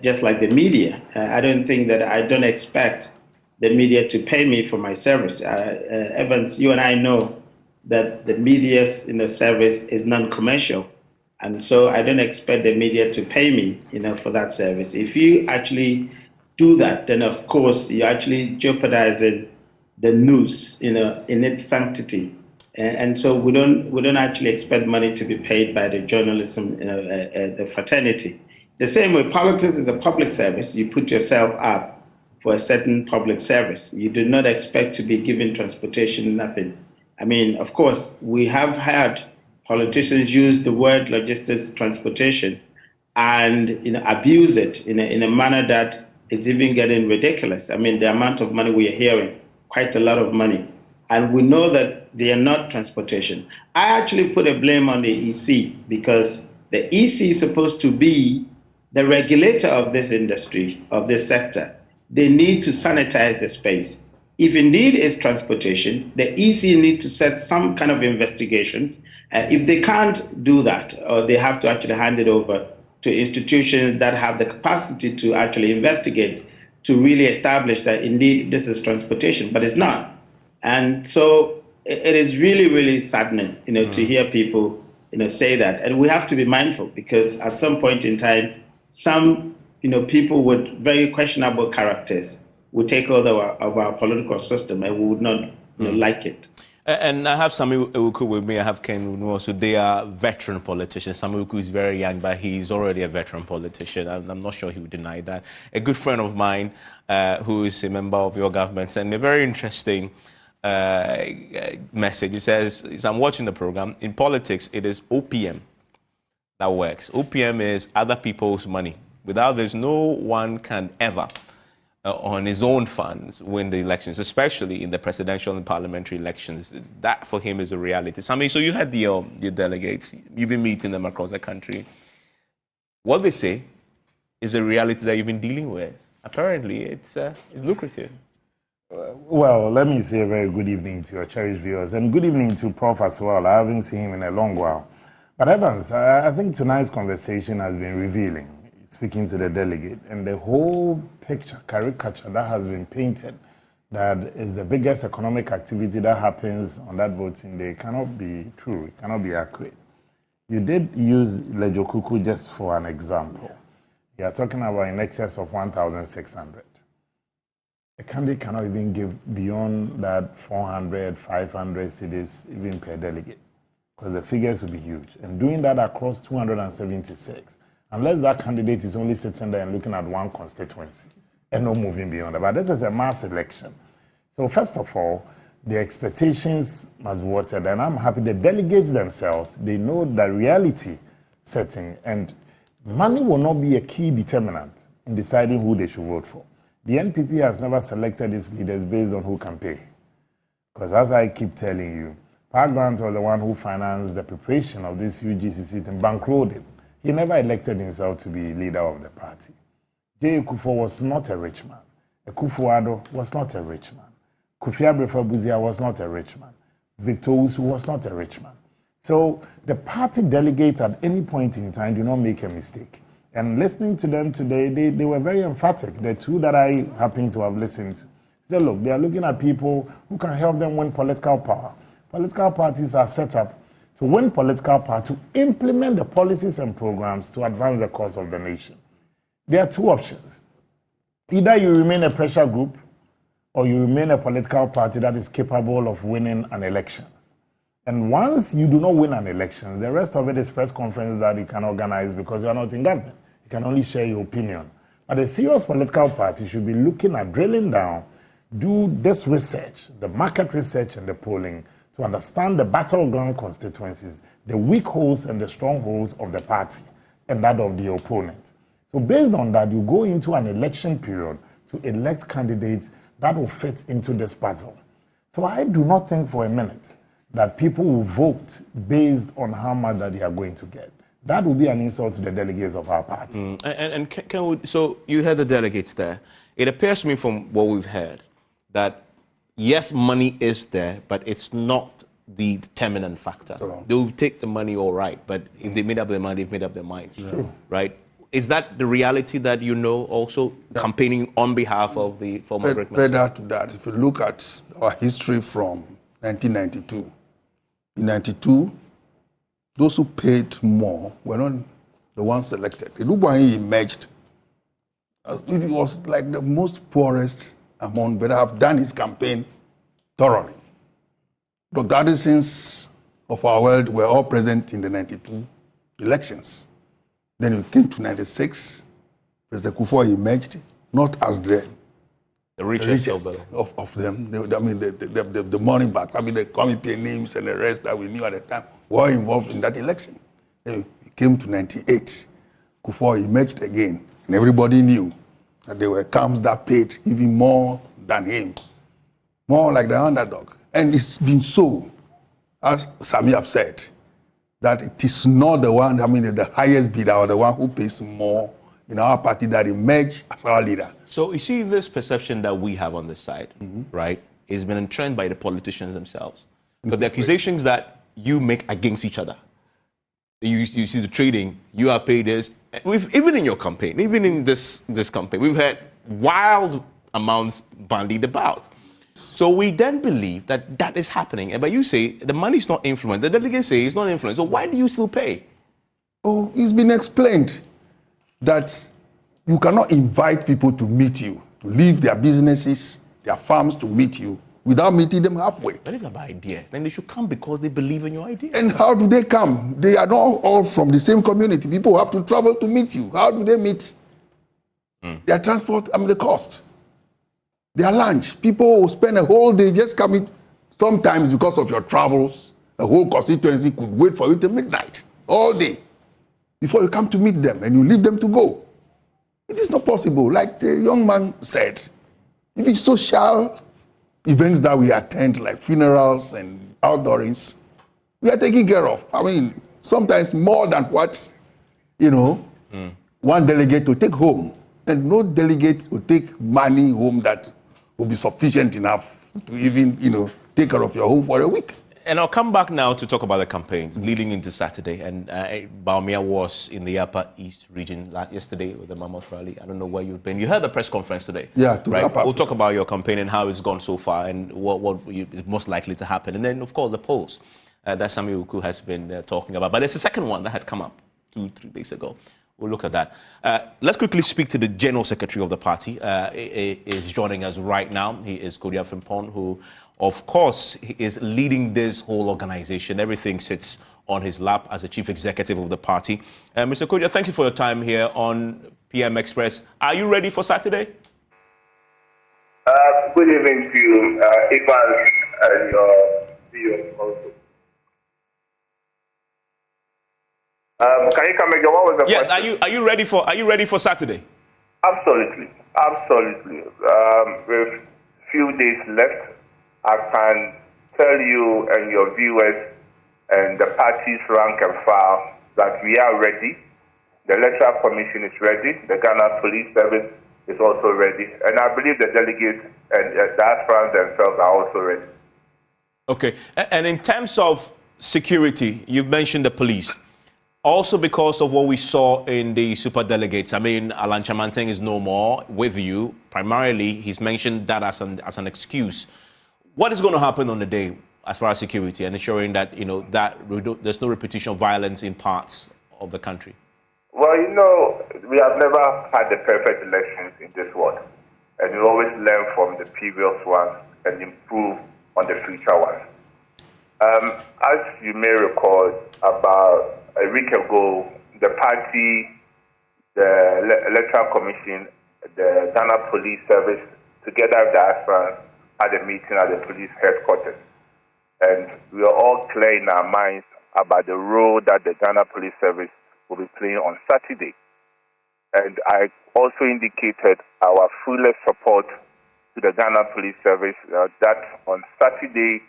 [SPEAKER 4] Just like the media, I don't expect the media to pay me for my service. Evans, you and I know that the media's service is non-commercial, and so I don't expect the media to pay me for that service. If you actually do that, then of course you're actually jeopardizing the news in its sanctity, and so we don't actually expect money to be paid by the journalism the fraternity. The same way, politics is a public service. You put yourself up for a certain public service. You do not expect to be given transportation, nothing. I mean, of course, we have had politicians use the word logistics transportation and abuse it in a manner that it's even getting ridiculous. I mean, the amount of money we are hearing, quite a lot of money. And we know that they are not transportation. I actually put a blame on the EC, because the EC is supposed to be the regulator of this industry, of this sector. They need to sanitize the space. If indeed it's transportation, the EC need to set some kind of investigation. If they can't do that, or they have to actually hand it over to institutions that have the capacity to actually investigate, to really establish that indeed this is transportation, but it's not. And so it is really, really saddening, to hear people, say that. And we have to be mindful, because at some point in time, some, people with very questionable characters would take over of our political system, and we would not like it.
[SPEAKER 1] And I have Sami Uku with me. I have Ken Unuo. So they are veteran politicians. Sami Uku is very young, but he's already a veteran politician. I'm not sure he would deny that. A good friend of mine who is a member of your government sent me a very interesting message. He says, I'm watching the program. In politics, it is OPM that works. OPM is other people's money. Without this, no one can ever, on his own funds, win the elections, especially in the presidential and parliamentary elections. That, for him, is a reality. So you had your delegates. You've been meeting them across the country. What they say is a reality that you've been dealing with. Apparently, it's lucrative.
[SPEAKER 5] Well, let me say a very good evening to your cherished viewers, and good evening to Prof as well. I haven't seen him in a long while. But Evans, I think tonight's conversation has been revealing, speaking to the delegate, and the whole picture, caricature that has been painted, that is the biggest economic activity that happens on that voting day, cannot be true, it cannot be accurate. You did use Lejokuku just for an example. You are talking about in excess of 1,600. A candidate cannot even give beyond that 400, 500 cedis even per delegate, because the figures will be huge. And doing that across 276, unless that candidate is only sitting there and looking at one constituency and not moving beyond that. But this is a mass election. So first of all, the expectations must be watered. And I'm happy the delegates themselves, they know the reality setting. And money will not be a key determinant in deciding who they should vote for. The NPP has never selected its leaders based on who can pay. Because as I keep telling you, Park Grant was the one who financed the preparation of this UGCC and bankrolled it. He never elected himself to be leader of the party. J. Kufuor was not a rich man. Akufo-Addo was not a rich man. Kofi Abrefa-Buzia was not a rich man. Victor Usu was not a rich man. So the party delegates at any point in time do not make a mistake. And listening to them today, they were very emphatic. The two that I happen to have listened to. They said, look, they are looking at people who can help them win political power. Political parties are set up to win political power, to implement the policies and programs to advance the cause of the nation. There are two options. Either you remain a pressure group or you remain a political party that is capable of winning an election. And once you do not win an election, the rest of it is press conference that you can organize because you are not in government. You can only share your opinion. But a serious political party should be looking at drilling down, do this research, the market research and the polling, to understand the battleground constituencies, the weak holes and the strongholds of the party and that of the opponent. So based on that, you go into an election period to elect candidates that will fit into this puzzle. So I do not think for a minute that people will vote based on how much that they are going to get. That will be an insult to the delegates of our party.
[SPEAKER 1] And can we, so you heard the delegates there. It appears to me from what we've heard that yes, money is there, but it's not the determinant factor. They'll take the money all right, but if they made up their mind, they've made up their minds, right? Is that the reality that you know also campaigning on behalf of the former Great
[SPEAKER 6] Further to that, if you look at our history from 1992, in 92, those who paid more were not the ones selected. Ilubuanyi emerged as if he was like the most poorest among, but have done his campaign thoroughly. The Addisons of our world were all present in the 92 elections. Then we came to 96, President Kufuor emerged, not as the richest of them. The money back. I mean, the committee names and the rest that we knew at the time were involved in that election. Then we came to 98. Kufuor emerged again, and everybody knew that there were camps that paid even more than him, more like the underdog. And it's been so, as Sami have said, that it is not the one, the highest bidder or the one who pays more in our party that emerged as our leader.
[SPEAKER 1] So you see this perception that we have on this side, right, is been entrained by the politicians themselves. But the accusations that you make against each other, you see the trading, you are paid this, even in your campaign, even in this campaign, we've had wild amounts bandied about. So we then believe that that is happening. But you say the money is not influenced. The delegates say it's not influenced. So why do you still pay?
[SPEAKER 6] Oh, it's been explained that you cannot invite people to meet you, to leave their businesses, their farms to meet you without meeting them halfway.
[SPEAKER 1] But if they're about ideas, then they should come because they believe in your idea.
[SPEAKER 6] And how do they come? They are not all from the same community. People have to travel to meet you. How do they meet? Their transport, the cost. Their lunch. People will spend a whole day just coming. Sometimes because of your travels, the whole constituency could wait for you till midnight, all day, before you come to meet them and you leave them to go. It is not possible. Like the young man said, if it's social events that we attend, like funerals and outdoorings, we are taking care of. Sometimes more than what, one delegate will take home. And no delegate will take money home that will be sufficient enough to even, take care of your home for a week.
[SPEAKER 1] And I'll come back now to talk about the campaigns leading into Saturday. And Baumia was in the Upper East region yesterday with the Mammoth Rally. I don't know where you've been. You heard the press conference today.
[SPEAKER 6] Yeah, to wrap up.
[SPEAKER 1] We'll talk about your campaign and how it's gone so far and what is most likely to happen. And then, of course, the polls that Sami Uku has been talking about. But there's a second one that had come up 2-3 days ago. We'll look at that. Let's quickly speak to the General Secretary of the party. He is joining us right now. He is Kodia Frimpong, who, of course, is leading this whole organization. Everything sits on his lap as the chief executive of the party. Mr. Kodia, thank you for your time here on PM Express. Are you ready for Saturday?
[SPEAKER 7] Good evening to you, Ivan, and your CEO also. Can you come again? What was the
[SPEAKER 1] yes,
[SPEAKER 7] question?
[SPEAKER 1] Are you ready for Saturday?
[SPEAKER 7] Absolutely. With few days left, I can tell you and your viewers and the party's rank and file that we are ready. The Electoral Commission is ready. The Ghana Police Service is also ready. And I believe the delegates and the aspirants themselves are also ready.
[SPEAKER 1] Okay. And in terms of security, you've mentioned the police. Also because of what we saw in the super delegates. I mean, Alan Chamanteng is no more with you. Primarily, he's mentioned that as an excuse. What is going to happen on the day as far as security and ensuring that, you know, that there's no repetition of violence in parts of the country?
[SPEAKER 7] Well, you know, we have never had the perfect elections in this world. And we always learn from the previous ones and improve on the future ones. As you may recall, about a week ago, the party, the Electoral Commission, the Ghana Police Service, together with the aspirants, had a meeting at the police headquarters. And we are all clear in our minds about the role that the Ghana Police Service will be playing on Saturday. And I also indicated our fullest support to the Ghana Police Service that on Saturday,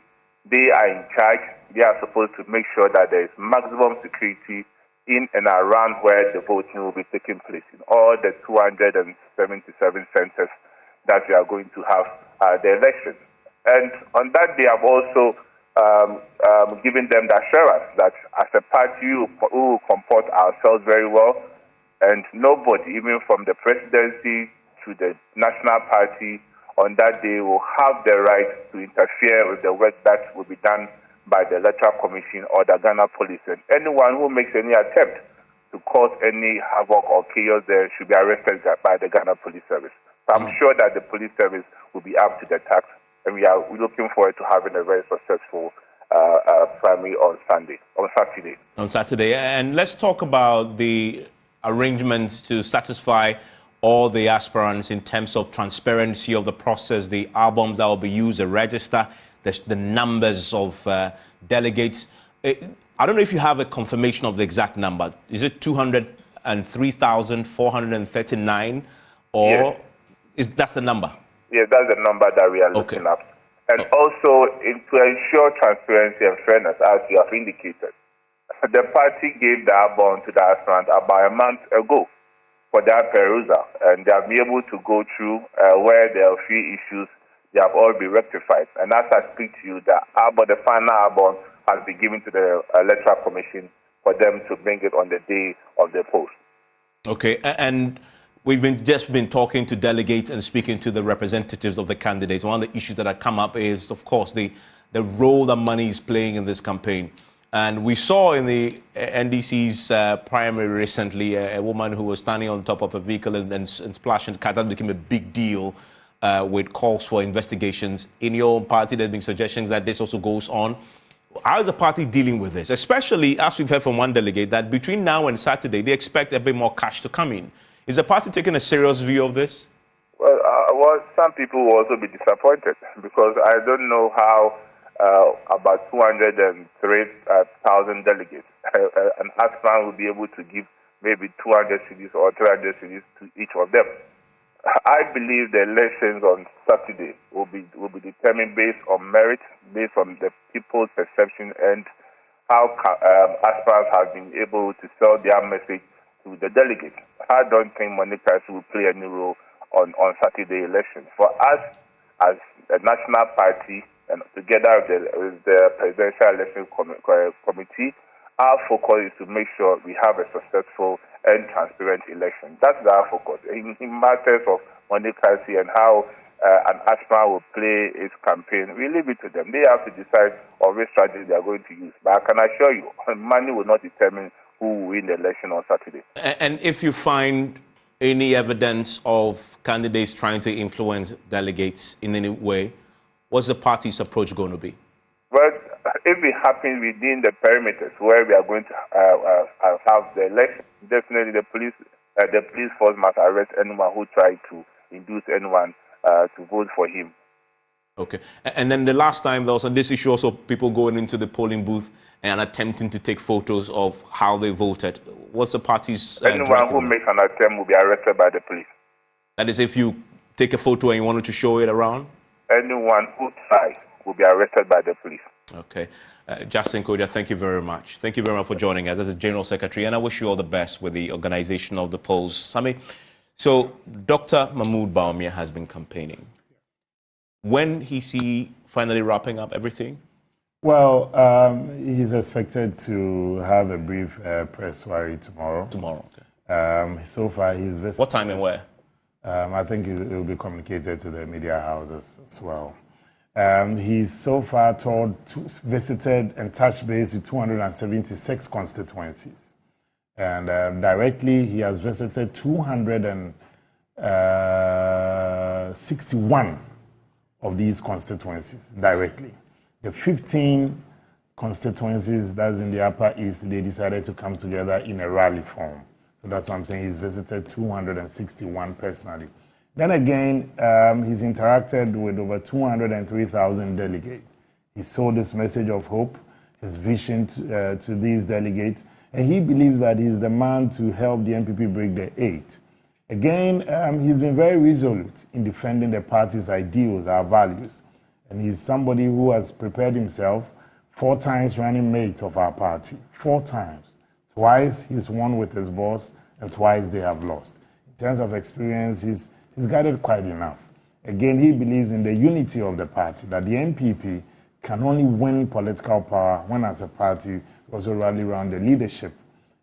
[SPEAKER 7] they are in charge. They are supposed to make sure that there is maximum security in and around where the voting will be taking place, in all the 277 centers that we are going to have the election. And on that day, I've also given them the assurance that as a party, we will comport ourselves very well, and nobody, even from the presidency to the national party, on that day will have the right to interfere with the work that will be done by the Electoral Commission or the Ghana Police. And anyone who makes any attempt to cause any havoc or chaos there should be arrested by the Ghana Police Service. So I'm sure that the police service will be up to the task, and we are looking forward to having a very successful primary on Saturday.
[SPEAKER 1] On Saturday. And let's talk about the arrangements to satisfy all the aspirants in terms of transparency of the process, the albums that will be used, the register, the numbers of delegates. I don't know if you have a confirmation of the exact number. Is it 203,439 or
[SPEAKER 7] yes.
[SPEAKER 1] That's the number?
[SPEAKER 7] Yes, that's the number that we are looking at. And also, to ensure transparency and fairness, as you have indicated, the party gave the album to the aspirant about a month ago for their perusal, and they have been able to go through where there are a few issues. They have all been rectified. And as I speak to you, the final album has been given to the Electoral Commission for them to bring it on the day of the post.
[SPEAKER 1] Okay, and we've just been talking to delegates and speaking to the representatives of the candidates. One of the issues that have come up is, of course, the role that money is playing in this campaign. And we saw in the NDC's primary recently a woman who was standing on top of a vehicle and splashing car. That became a big deal with calls for investigations. In your own party, there have been suggestions that this also goes on. How is the party dealing with this? Especially, as we've heard from one delegate, that between now and Saturday, they expect a bit more cash to come in. Is the party taking a serious view of this?
[SPEAKER 7] Well, some people will also be disappointed because I don't know how about 203,000 delegates. An aspirant will be able to give maybe 200 cities or 300 cities to each of them. I believe the elections on Saturday will be determined based on merit, based on the people's perception and how aspirants have been able to sell their message to the delegates. I don't think Monocracy will play any role on Saturday elections. For us, as a national party, and together with the Presidential Election Committee, our focus is to make sure we have a successful and transparent election. That's our focus. In matters of Monocracy and how an aspirant will play its campaign, we leave it to them. They have to decide on which strategy they are going to use. But I can assure you, money will not determine who will win the election on Saturday.
[SPEAKER 1] And if you find any evidence of candidates trying to influence delegates in any way, what's the party's approach going to be?
[SPEAKER 7] Well, if it happens within the perimeters where we are going to have the election, definitely the police force must arrest anyone who tried to induce anyone to vote for him.
[SPEAKER 1] Okay. And then the last time there was on this issue also people going into the polling booth and attempting to take photos of how they voted. What's the party's
[SPEAKER 7] anyone who makes an attempt will be arrested by the police.
[SPEAKER 1] That is, if you take a photo and you wanted to show it around?
[SPEAKER 7] Anyone who tries will be arrested by the police.
[SPEAKER 1] Okay. Justin Kodia, thank you very much. Thank you very much for joining us as the General Secretary, and I wish you all the best with the organization of the polls. Sami, So Dr. Mahmoud Bawumia has been campaigning. When is he finally wrapping up everything?
[SPEAKER 5] Well, he's expected to have a brief press soiree tomorrow.
[SPEAKER 1] Tomorrow, okay.
[SPEAKER 5] So far, he's visited.
[SPEAKER 1] What time and where?
[SPEAKER 5] I think it will be communicated to the media houses as well. He's so far visited and touched base with 276 constituencies. And directly, he has visited 261 of these constituencies directly. The 15 constituencies that's in the Upper East, they decided to come together in a rally form. So that's what I'm saying. He's visited 261 personally. Then again, he's interacted with over 203,000 delegates. He sold this message of hope, his vision to these delegates, and he believes that he's the man to help the NPP break the 8. Again, he's been very resolute in defending the party's ideals, our values. And he's somebody who has prepared himself 4 times running mate of our party. 4 times. Twice he's won with his boss, and twice they have lost. In terms of experience, he's guided quite enough. Again, he believes in the unity of the party, that the NPP can only win political power when as a party we also rally around the leadership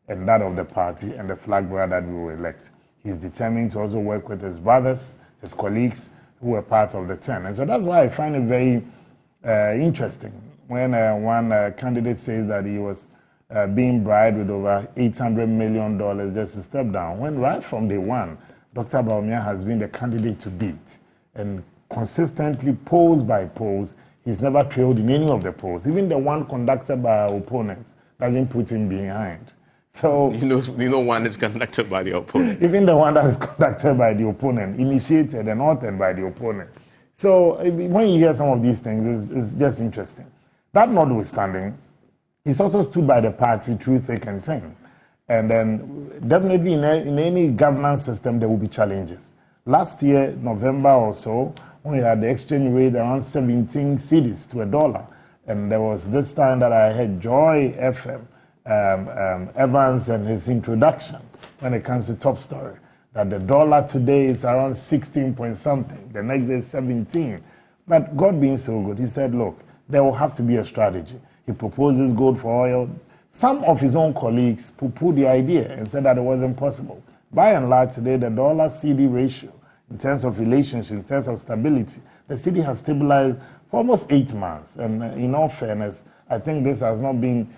[SPEAKER 5] and that of the party and the flag bearer that we will elect. He's determined to also work with his brothers, his colleagues, who were part of the 10. And so that's why I find it very interesting when one candidate says that he was being bribed with over $800 million just to step down, when right from day one, Dr. Bawumia has been the candidate to beat. And consistently, polls by polls, he's never trailed in any of the polls. Even the one conducted by our opponents doesn't put him behind. So
[SPEAKER 1] you know one is conducted by the opponent.
[SPEAKER 5] Even the one that is conducted by the opponent, initiated and authored by the opponent. So when you hear some of these things, it's just interesting. That notwithstanding, he's also stood by the party through thick and thin. And then definitely in any governance system, there will be challenges. Last year, November or so, when we had the exchange rate around 17 cedis to $1. And there was this time that I had Joy FM, Evans and his introduction when it comes to top story, that the dollar today is around 16 point something, the next day 17. But God being so good, he said, look, there will have to be a strategy. He proposes gold for oil. Some of his own colleagues poo-pooed the idea and said that it wasn't possible. By and large today, the dollar-CD ratio, in terms of relationship, in terms of stability, the CD has stabilized for almost 8 months. And in all fairness, I think this has not been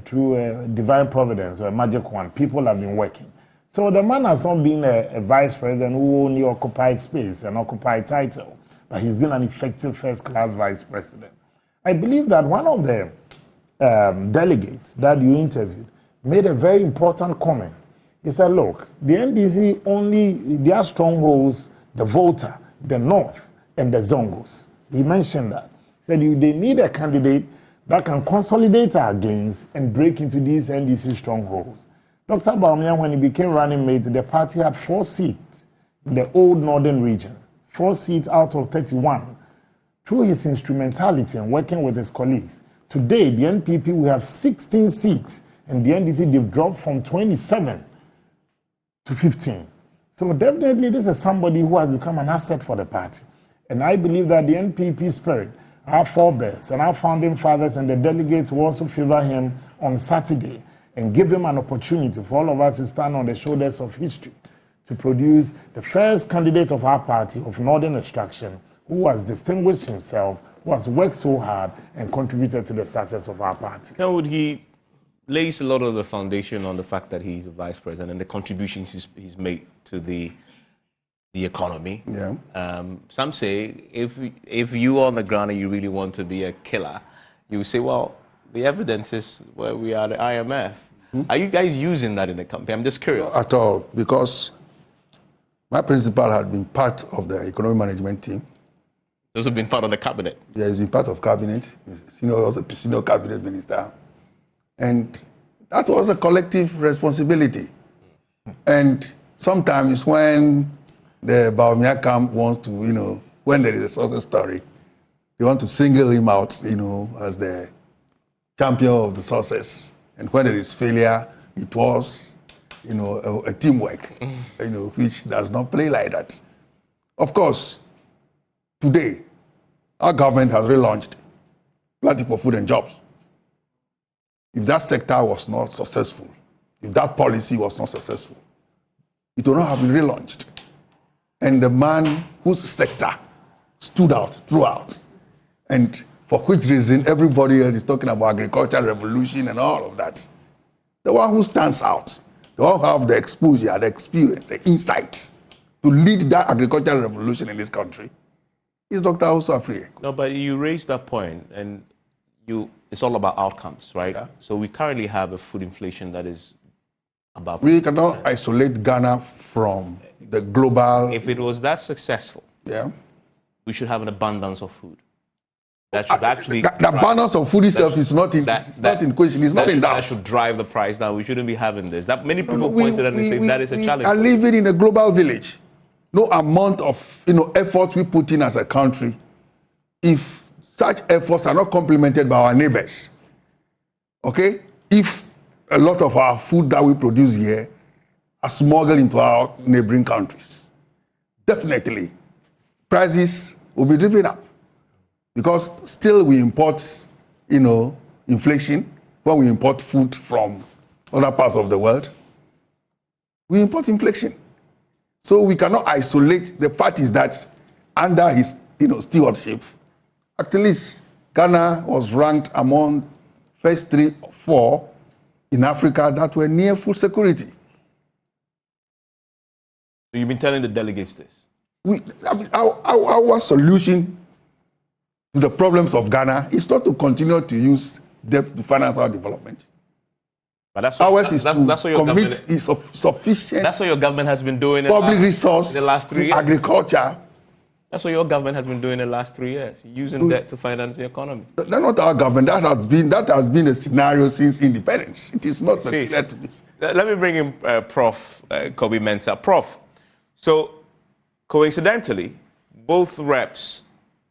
[SPEAKER 5] through a divine providence or a magic one. People have been working. So the man has not been a vice president who only occupied space and occupied title, but he's been an effective first-class vice president. I believe that one of the delegates that you interviewed made a very important comment. He said, look, the NDC their strongholds, the Volta, the North, and the Zongos. He mentioned that. He said they need a candidate that can consolidate our gains and break into these NDC strongholds. Dr. Bawumia, when he became running mate, the party had 4 seats in the old northern region, 4 seats out of 31. Through his instrumentality and working with his colleagues, today the NPP will have 16 seats, and the NDC, they've dropped from 27 to 15. So definitely this is somebody who has become an asset for the party. And I believe that the NPP spirit, our forebears and our founding fathers and the delegates will also favor him on Saturday and give him an opportunity for all of us to stand on the shoulders of history to produce the first candidate of our party of Northern extraction who has distinguished himself, who has worked so hard and contributed to the success of our party.
[SPEAKER 1] How would he lays a lot of the foundation on the fact that he's a vice president and the contributions he's made to the economy.
[SPEAKER 6] Yeah.
[SPEAKER 1] Some say if you are on the ground and you really want to be a killer, you say, well, the evidence is where we are, the IMF. Are you guys using that in the company? I'm just curious.
[SPEAKER 6] Not at all, because my principal had been part of the economic management team.
[SPEAKER 1] Those have been part of the cabinet.
[SPEAKER 6] Yeah, he's been part of cabinet. He was a senior cabinet minister. And that was a collective responsibility. And sometimes when the Bawumia camp wants to, when there is a success story, they want to single him out, as the champion of the success. And when there is failure, it was, a teamwork, which does not play like that. Of course, today, our government has relaunched Planting for Food and Jobs. If that sector was not successful, if that policy was not successful, it would not have been relaunched. And the man whose sector stood out throughout, and for which reason everybody else is talking about agricultural revolution and all of that, the one who stands out, the one who have the exposure, the experience, the insight to lead that agricultural revolution in this country is Dr. Osafriye.
[SPEAKER 1] No, but you raised that point, and it's all about outcomes, right?
[SPEAKER 6] Yeah.
[SPEAKER 1] So we currently have a food inflation that is about 50%.
[SPEAKER 6] We cannot isolate Ghana from the global.
[SPEAKER 1] If it was that successful, we should have an abundance of food. That should actually
[SPEAKER 6] the abundance of food itself is not in question. It's not in doubt.
[SPEAKER 1] That should drive the price down. We shouldn't be having this. That many people pointed and say that is a challenge.
[SPEAKER 6] We are living in a global village. No amount of effort we put in as a country, if such efforts are not complemented by our neighbors, okay? If a lot of our food that we produce here are smuggled into our neighboring countries, definitely prices will be driven up. Because still we import, inflation. When we import food from other parts of the world, we import inflation. So we cannot isolate. The fact is that under his, stewardship, at least Ghana was ranked among first 3 or 4 in Africa that were near food security.
[SPEAKER 1] So you've been telling the delegates this?
[SPEAKER 6] Our solution to the problems of Ghana is not to continue to use debt to finance our development.
[SPEAKER 1] But that's
[SPEAKER 6] ours is to commit sufficient.
[SPEAKER 1] That's what your government has been doing.
[SPEAKER 6] Public resource
[SPEAKER 1] in the last 3 years.
[SPEAKER 6] Agriculture.
[SPEAKER 1] That's what your government has been doing in the last 3 years, using debt to finance the economy.
[SPEAKER 6] That's not our government. That has been a scenario since independence. It is not peculiar to this.
[SPEAKER 1] Let me bring in Prof. Kobe Mensah. Prof. So coincidentally, both reps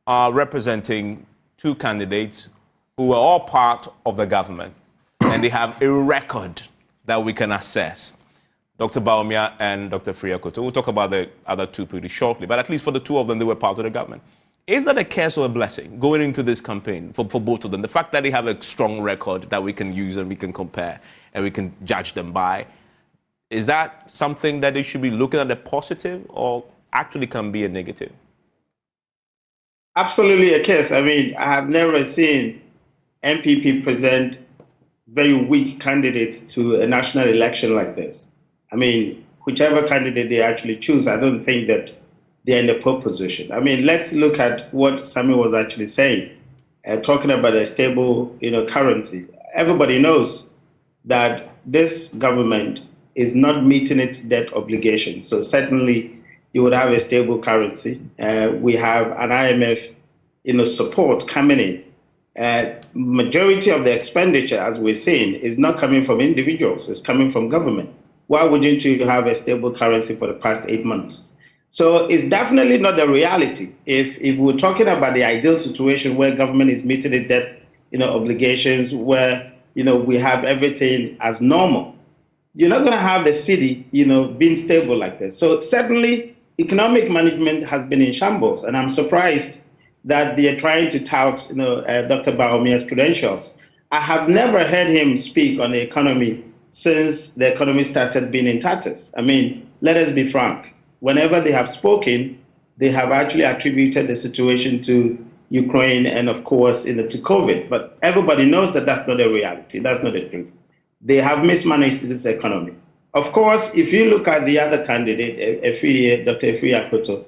[SPEAKER 1] are representing 2 candidates who were all part of the government, and they have a record that we can assess. Dr. Bawumia and Dr. Friakoto. We'll talk about the other 2 pretty shortly, but at least for the 2 of them, they were part of the government. Is that a curse or a blessing going into this campaign for both of them? The fact that they have a strong record that we can use and we can compare and we can judge them by, is that something that they should be looking at a positive or actually can be a negative?
[SPEAKER 4] Absolutely a case. I mean, I have never seen NPP present very weak candidates to a national election like this. I mean, whichever candidate they actually choose, I don't think that they're in a poor position. I mean, let's look at what Sami was actually saying, talking about a stable, currency. Everybody knows that this government is not meeting its debt obligations. So certainly, you would have a stable currency. We have an IMF, support coming in. Majority of the expenditure, as we're seeing, is not coming from individuals. It's coming from government. Why wouldn't you have a stable currency for the past 8 months? So it's definitely not the reality. If we're talking about the ideal situation where government is meeting its debt, obligations, where we have everything as normal, you're not going to have the city, being stable like this. So certainly, economic management has been in shambles, and I'm surprised that they are trying to tout, Dr. Bawumia's credentials. I have never heard him speak on the economy since the economy started being in tatters. I mean, let us be frank. Whenever they have spoken, they have actually attributed the situation to Ukraine and, of course, to COVID. But everybody knows that that's not a reality. That's not the truth. They have mismanaged this economy. Of course, if you look at the other candidate, Dr. Friakoto,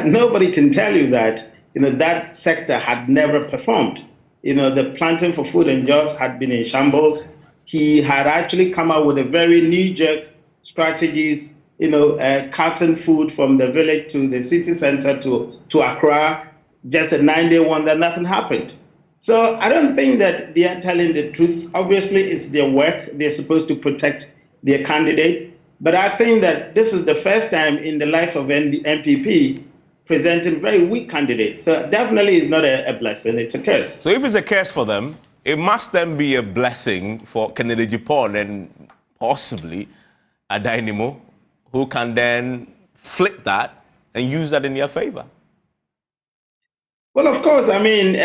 [SPEAKER 4] nobody can tell you that that sector had never performed. The Planting for Food and Jobs had been in shambles. He had actually come out with a very knee-jerk strategies, carting food from the village to the city center to Accra, just a 9-day wonder, nothing happened. So I don't think that they are telling the truth. Obviously, it's their work. They're supposed to protect their candidate. But I think that this is the first time in the life of the NPP presenting very weak candidates. So definitely it's not a blessing, it's a curse.
[SPEAKER 1] So if it's a curse for them, it must then be a blessing for Kennedy Japan and possibly Adainimo, who can then flip that and use that in their favor?
[SPEAKER 4] Well, of course. I mean,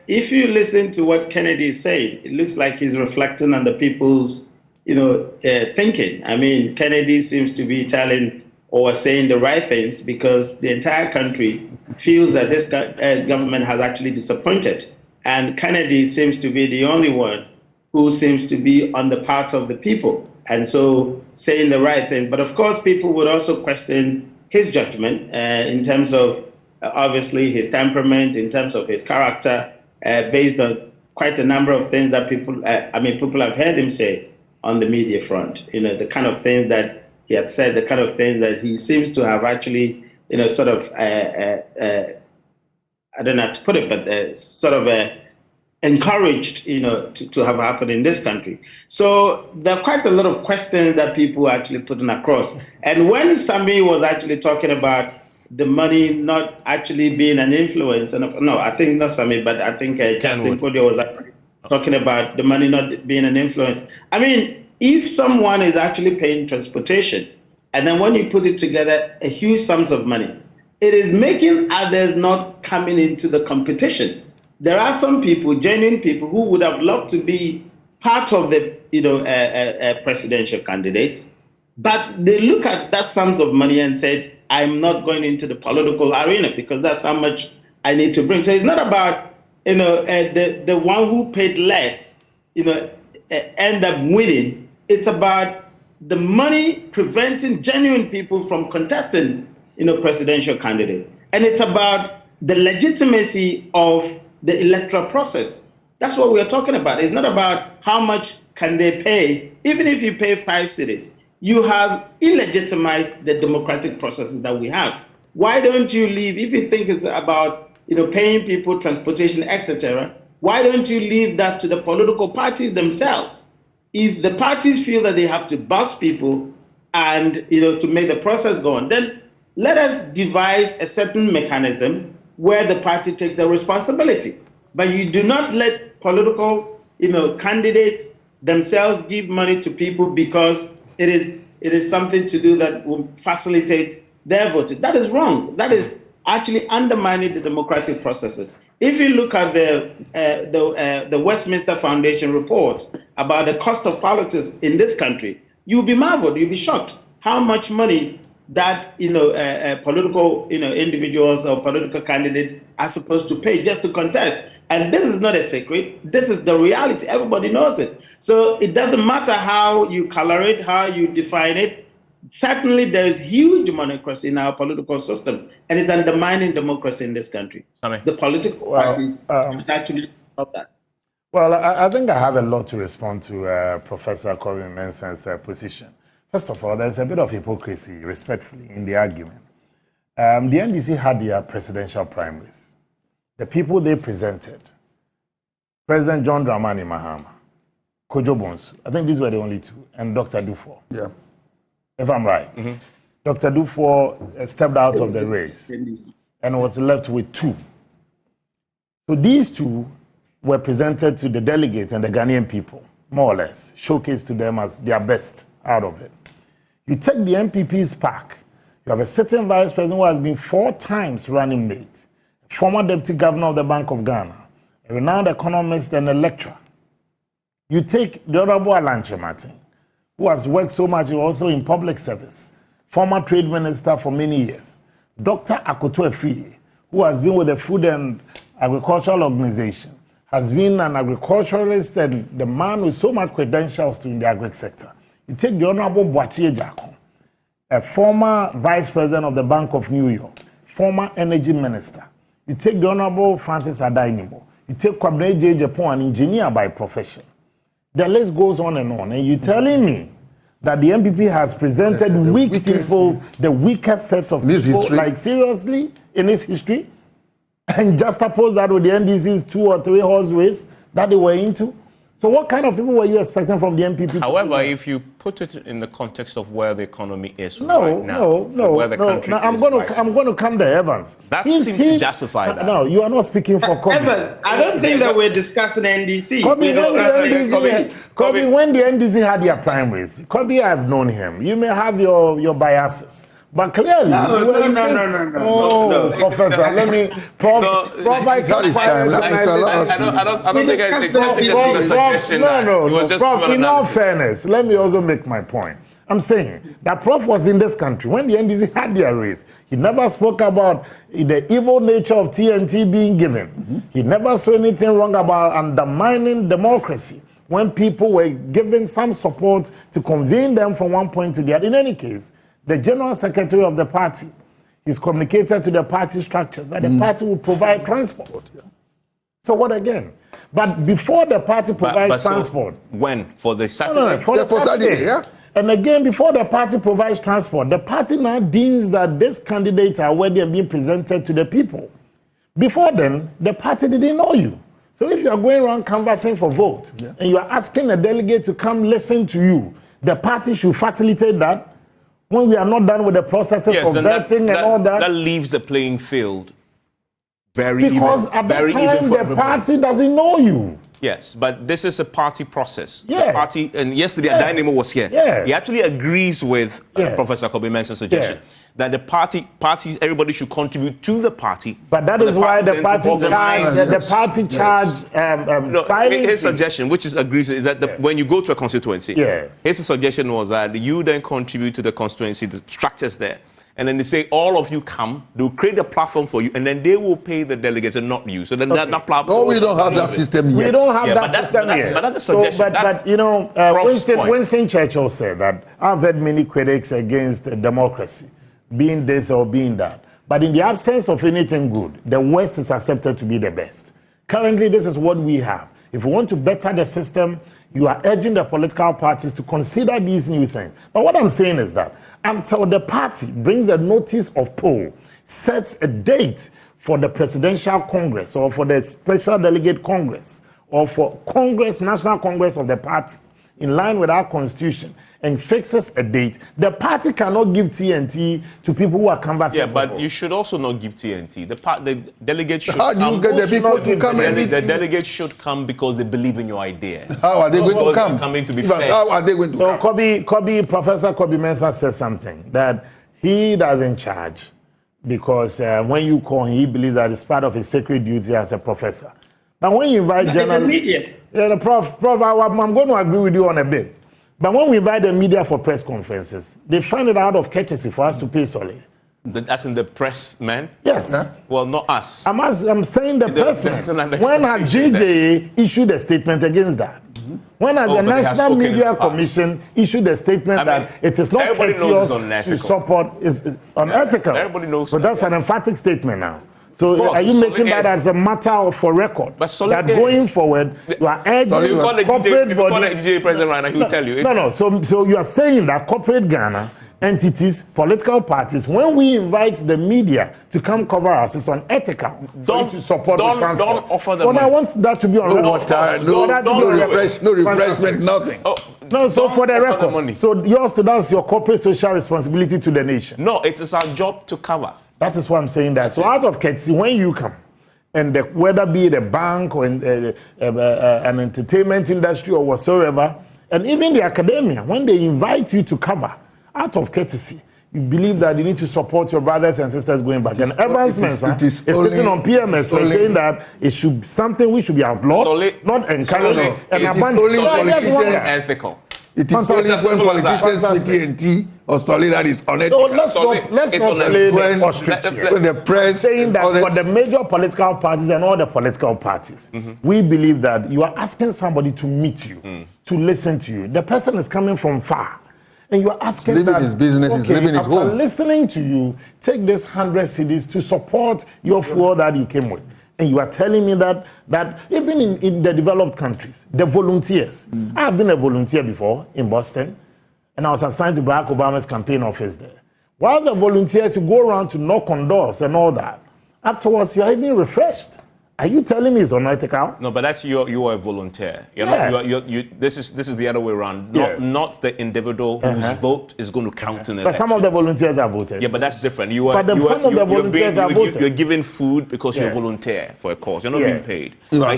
[SPEAKER 4] if you listen to what Kennedy is saying, it looks like he's reflecting on the people's, thinking. I mean, Kennedy seems to be telling or saying the right things because the entire country feels that this government has actually disappointed. And Kennedy seems to be the only one who seems to be on the part of the people. And so saying the right thing. But of course, people would also question his judgment in terms of obviously his temperament, in terms of his character, based on quite a number of things that people have heard him say on the media front. The kind of things that he had said, the kind of things that he seems to have actually, sort of, I don't know how to put it, but sort of encouraged, to have happened in this country. So there are quite a lot of questions that people actually putting across. And when Sami was actually talking about the money not actually being an influence, and no, I think not Sami, but I think Justin Kodio was actually talking about the money not being an influence. I mean, if someone is actually paying transportation, and then when you put it together, a huge sums of money, it is making others not coming into the competition. There are some people, genuine people, who would have loved to be part of the, presidential candidates, but they look at that sums of money and said, I'm not going into the political arena because that's how much I need to bring. So it's not about, the one who paid less, end up winning. It's about the money preventing genuine people from contesting, presidential candidate. And it's about the legitimacy of the electoral process. That's what we're talking about. It's not about how much can they pay. Even if you pay 5 cities, you have illegitimized the democratic processes that we have. Why don't you leave, if you think it's about paying people transportation, etc., why don't you leave that to the political parties themselves? If the parties feel that they have to bus people and to make the process go on, then let us devise a certain mechanism where the party takes the responsibility. But you do not let political candidates themselves give money to people because it is something to do that will facilitate their voting. That is wrong. That is actually undermining the democratic processes. If you look at the Westminster Foundation report about the cost of politics in this country, you'll be marveled, you'll be shocked how much money that political individuals or political candidates are supposed to pay just to contest. And this is not a secret. This is the reality. Everybody knows it. So it doesn't matter how you color it, how you define it. Certainly, there is huge monocracy in our political system, and it's undermining democracy in this country. The political parties actually stop that.
[SPEAKER 5] Well, I think I have a lot to respond to Professor Corbin Mensah's position. First of all, there's a bit of hypocrisy, respectfully, in the argument. The NDC had their presidential primaries. The people they presented, President John Dramani Mahama, Kojo Bonsu, I think these were the only two, and Dr. Dufour.
[SPEAKER 6] Yeah.
[SPEAKER 5] If I'm right. Mm-hmm. Dr. Dufour stepped out of the race and was left with 2. So these 2 were presented to the delegates and the Ghanaian people, more or less, showcased to them as their best out of it. You take the NPP's pack, you have a certain vice president who has been 4 times running mate, former deputy governor of the Bank of Ghana, a renowned economist and a lecturer. You take the Honorable Alanche Martin, who has worked so much also in public service, former trade minister for many years. Dr. Akoto Efie, who has been with the Food and Agricultural Organization, has been an agriculturalist and the man with so much credentials in the agri sector. You take the Honorable Boachie Jakon, a former vice president of the Bank of New York, former energy minister. You take the Honorable Francis Adainimo. You take Kwabena J. Japon, an engineer by profession. The list goes on. And you're telling me that the NPP has presented weak people, the weakest set of people, like seriously, in its history, and juxtapose that with the NDC's 2 or 3 horse race that they were into. So what kind of people were you expecting from the NPP?
[SPEAKER 1] However, if you put it in the context of where the economy is right now, where the country is
[SPEAKER 5] I'm going to come there, Evans.
[SPEAKER 1] That seems to justify that.
[SPEAKER 5] No, you are not speaking for Kobe.
[SPEAKER 4] Evans, I don't think that we're discussing NDC.
[SPEAKER 5] Kobe, when the NDC had their primaries, Kobe, I've known him. You may have your biases. But clearly,
[SPEAKER 4] no,
[SPEAKER 5] Professor, let me. Prof, I don't
[SPEAKER 1] think it's a suggestion.
[SPEAKER 5] Prof, in all fairness, let me also make my point. I'm saying that Prof was in this country when the NDC had their race. He never spoke about the evil nature of TNT being given. Mm-hmm. He never saw anything wrong about undermining democracy when people were given some support to convene them from one point to the other. In any case, the general secretary of the party is communicated to the party structures that the party will provide transport. So what again? But before the party provides transport.
[SPEAKER 1] When? For the Saturday?
[SPEAKER 5] For Saturday, yeah. And again, before the party provides transport, the party now deems that these candidates are worthy and being presented to the people. Before then, the party didn't know you. So if you are going around canvassing for vote and you are asking a delegate to come listen to you, the party should facilitate that. When we are not done with the processes of vetting and all that.
[SPEAKER 1] That leaves the playing field very even.
[SPEAKER 5] Because at that time, the party doesn't know you.
[SPEAKER 1] Yes, but this is a party process.
[SPEAKER 5] Yes.
[SPEAKER 1] The party, and yesterday Dynamo was here.
[SPEAKER 5] Yes.
[SPEAKER 1] He actually agrees with Professor Kobe Mensah's suggestion that the parties, everybody should contribute to the party.
[SPEAKER 5] But that is why the party charge.
[SPEAKER 1] His suggestion, which is agrees, is that when you go to a constituency, his suggestion was that you then contribute to the constituency, the structures there. And then they say, all of you come, they'll create a platform for you, and then they will pay the delegates and not you. So then that platform...
[SPEAKER 6] No, we don't have that system yet.
[SPEAKER 5] We don't have that system yet.
[SPEAKER 1] But that's a suggestion.
[SPEAKER 5] But you know, Winston Churchill said that I've had many critics against democracy, being this or being that. But in the absence of anything good, the worst is accepted to be the best. Currently, this is what we have. If we want to better the system, you are urging the political parties to consider these new things. But what I'm saying is that until the party brings the notice of poll, sets a date for the presidential congress or for the special delegate congress or for Congress, National Congress of the party, in line with our constitution, and fixes a date, the party cannot give TNT to people who are canvassing.
[SPEAKER 1] Yeah, but you should also not give TNT. The delegates should
[SPEAKER 6] come. How do you get the people to come and meet?
[SPEAKER 1] The delegates should come because they believe in your idea.
[SPEAKER 6] How are they going to come?
[SPEAKER 1] Coming to be fair.
[SPEAKER 6] How are they going to come?
[SPEAKER 5] So Professor Kobe Mensah says something that he doesn't charge because when you call him, he believes that it's part of his sacred duty as a professor. But when you invite
[SPEAKER 4] the media.
[SPEAKER 5] Yeah, Prof, I'm going to agree with you on a bit. But when we invite the media for press conferences, they find it out of courtesy for us to pay solely.
[SPEAKER 1] That's in the press, man?
[SPEAKER 5] Yes.
[SPEAKER 6] Huh?
[SPEAKER 5] Well,
[SPEAKER 1] not us.
[SPEAKER 5] I'm saying the press. When has GJA issued a statement against that? Mm-hmm. When has the National Media Commission issued a statement that it is not courteous to support, is unethical?
[SPEAKER 1] Everybody knows.
[SPEAKER 5] But that's an emphatic statement now. So are you making that as a matter for record? That going forward, you are urging corporate bodies...
[SPEAKER 1] If you president right now, he will tell you.
[SPEAKER 5] No. So you are saying that corporate Ghana, entities, political parties, when we invite the media to come cover us, it's unethical to support the transport.
[SPEAKER 1] Don't offer them money.
[SPEAKER 5] I want that to be on record.
[SPEAKER 6] No refreshment, nothing.
[SPEAKER 5] No, so for the record. So that's your corporate social responsibility to the nation.
[SPEAKER 1] No, it is our job to cover.
[SPEAKER 5] That is why I'm saying that. So out of courtesy, when you come, and whether be it a bank or an entertainment industry or whatsoever, and even the academia, when they invite you to cover, out of courtesy, you believe that you need to support your brothers and sisters going back. And Evans Mensah is sitting on PMS for saying that it should something we should be outlawed, not encouraged.
[SPEAKER 6] And politicians
[SPEAKER 1] ethical.
[SPEAKER 6] It is only when politicians meet TNT or Stolly that is unethical.
[SPEAKER 5] So let's not play the ostrich here.
[SPEAKER 6] When the press
[SPEAKER 5] saying that for the major political parties and all the political parties, we believe that you are asking somebody to meet you, to listen to you. The person is coming from far. And you are asking
[SPEAKER 6] he's living his business, he's living his home.
[SPEAKER 5] After listening to you, take this 100 cedis to support your fuel that you came with. And you are telling me that even in the developed countries, the volunteers, I have been a volunteer before in Boston, and I was assigned to Barack Obama's campaign office there. While the volunteers, you go around to knock on doors and all that, afterwards you are even refreshed Are you telling me it's unethical?
[SPEAKER 1] No, but that's you are a volunteer. This is the other way around. Not the individual whose vote is going to count in the
[SPEAKER 5] But some of the volunteers have voted.
[SPEAKER 1] Yeah, but that's different. You're given food because you're a volunteer for a cause. You're not being paid.
[SPEAKER 6] You are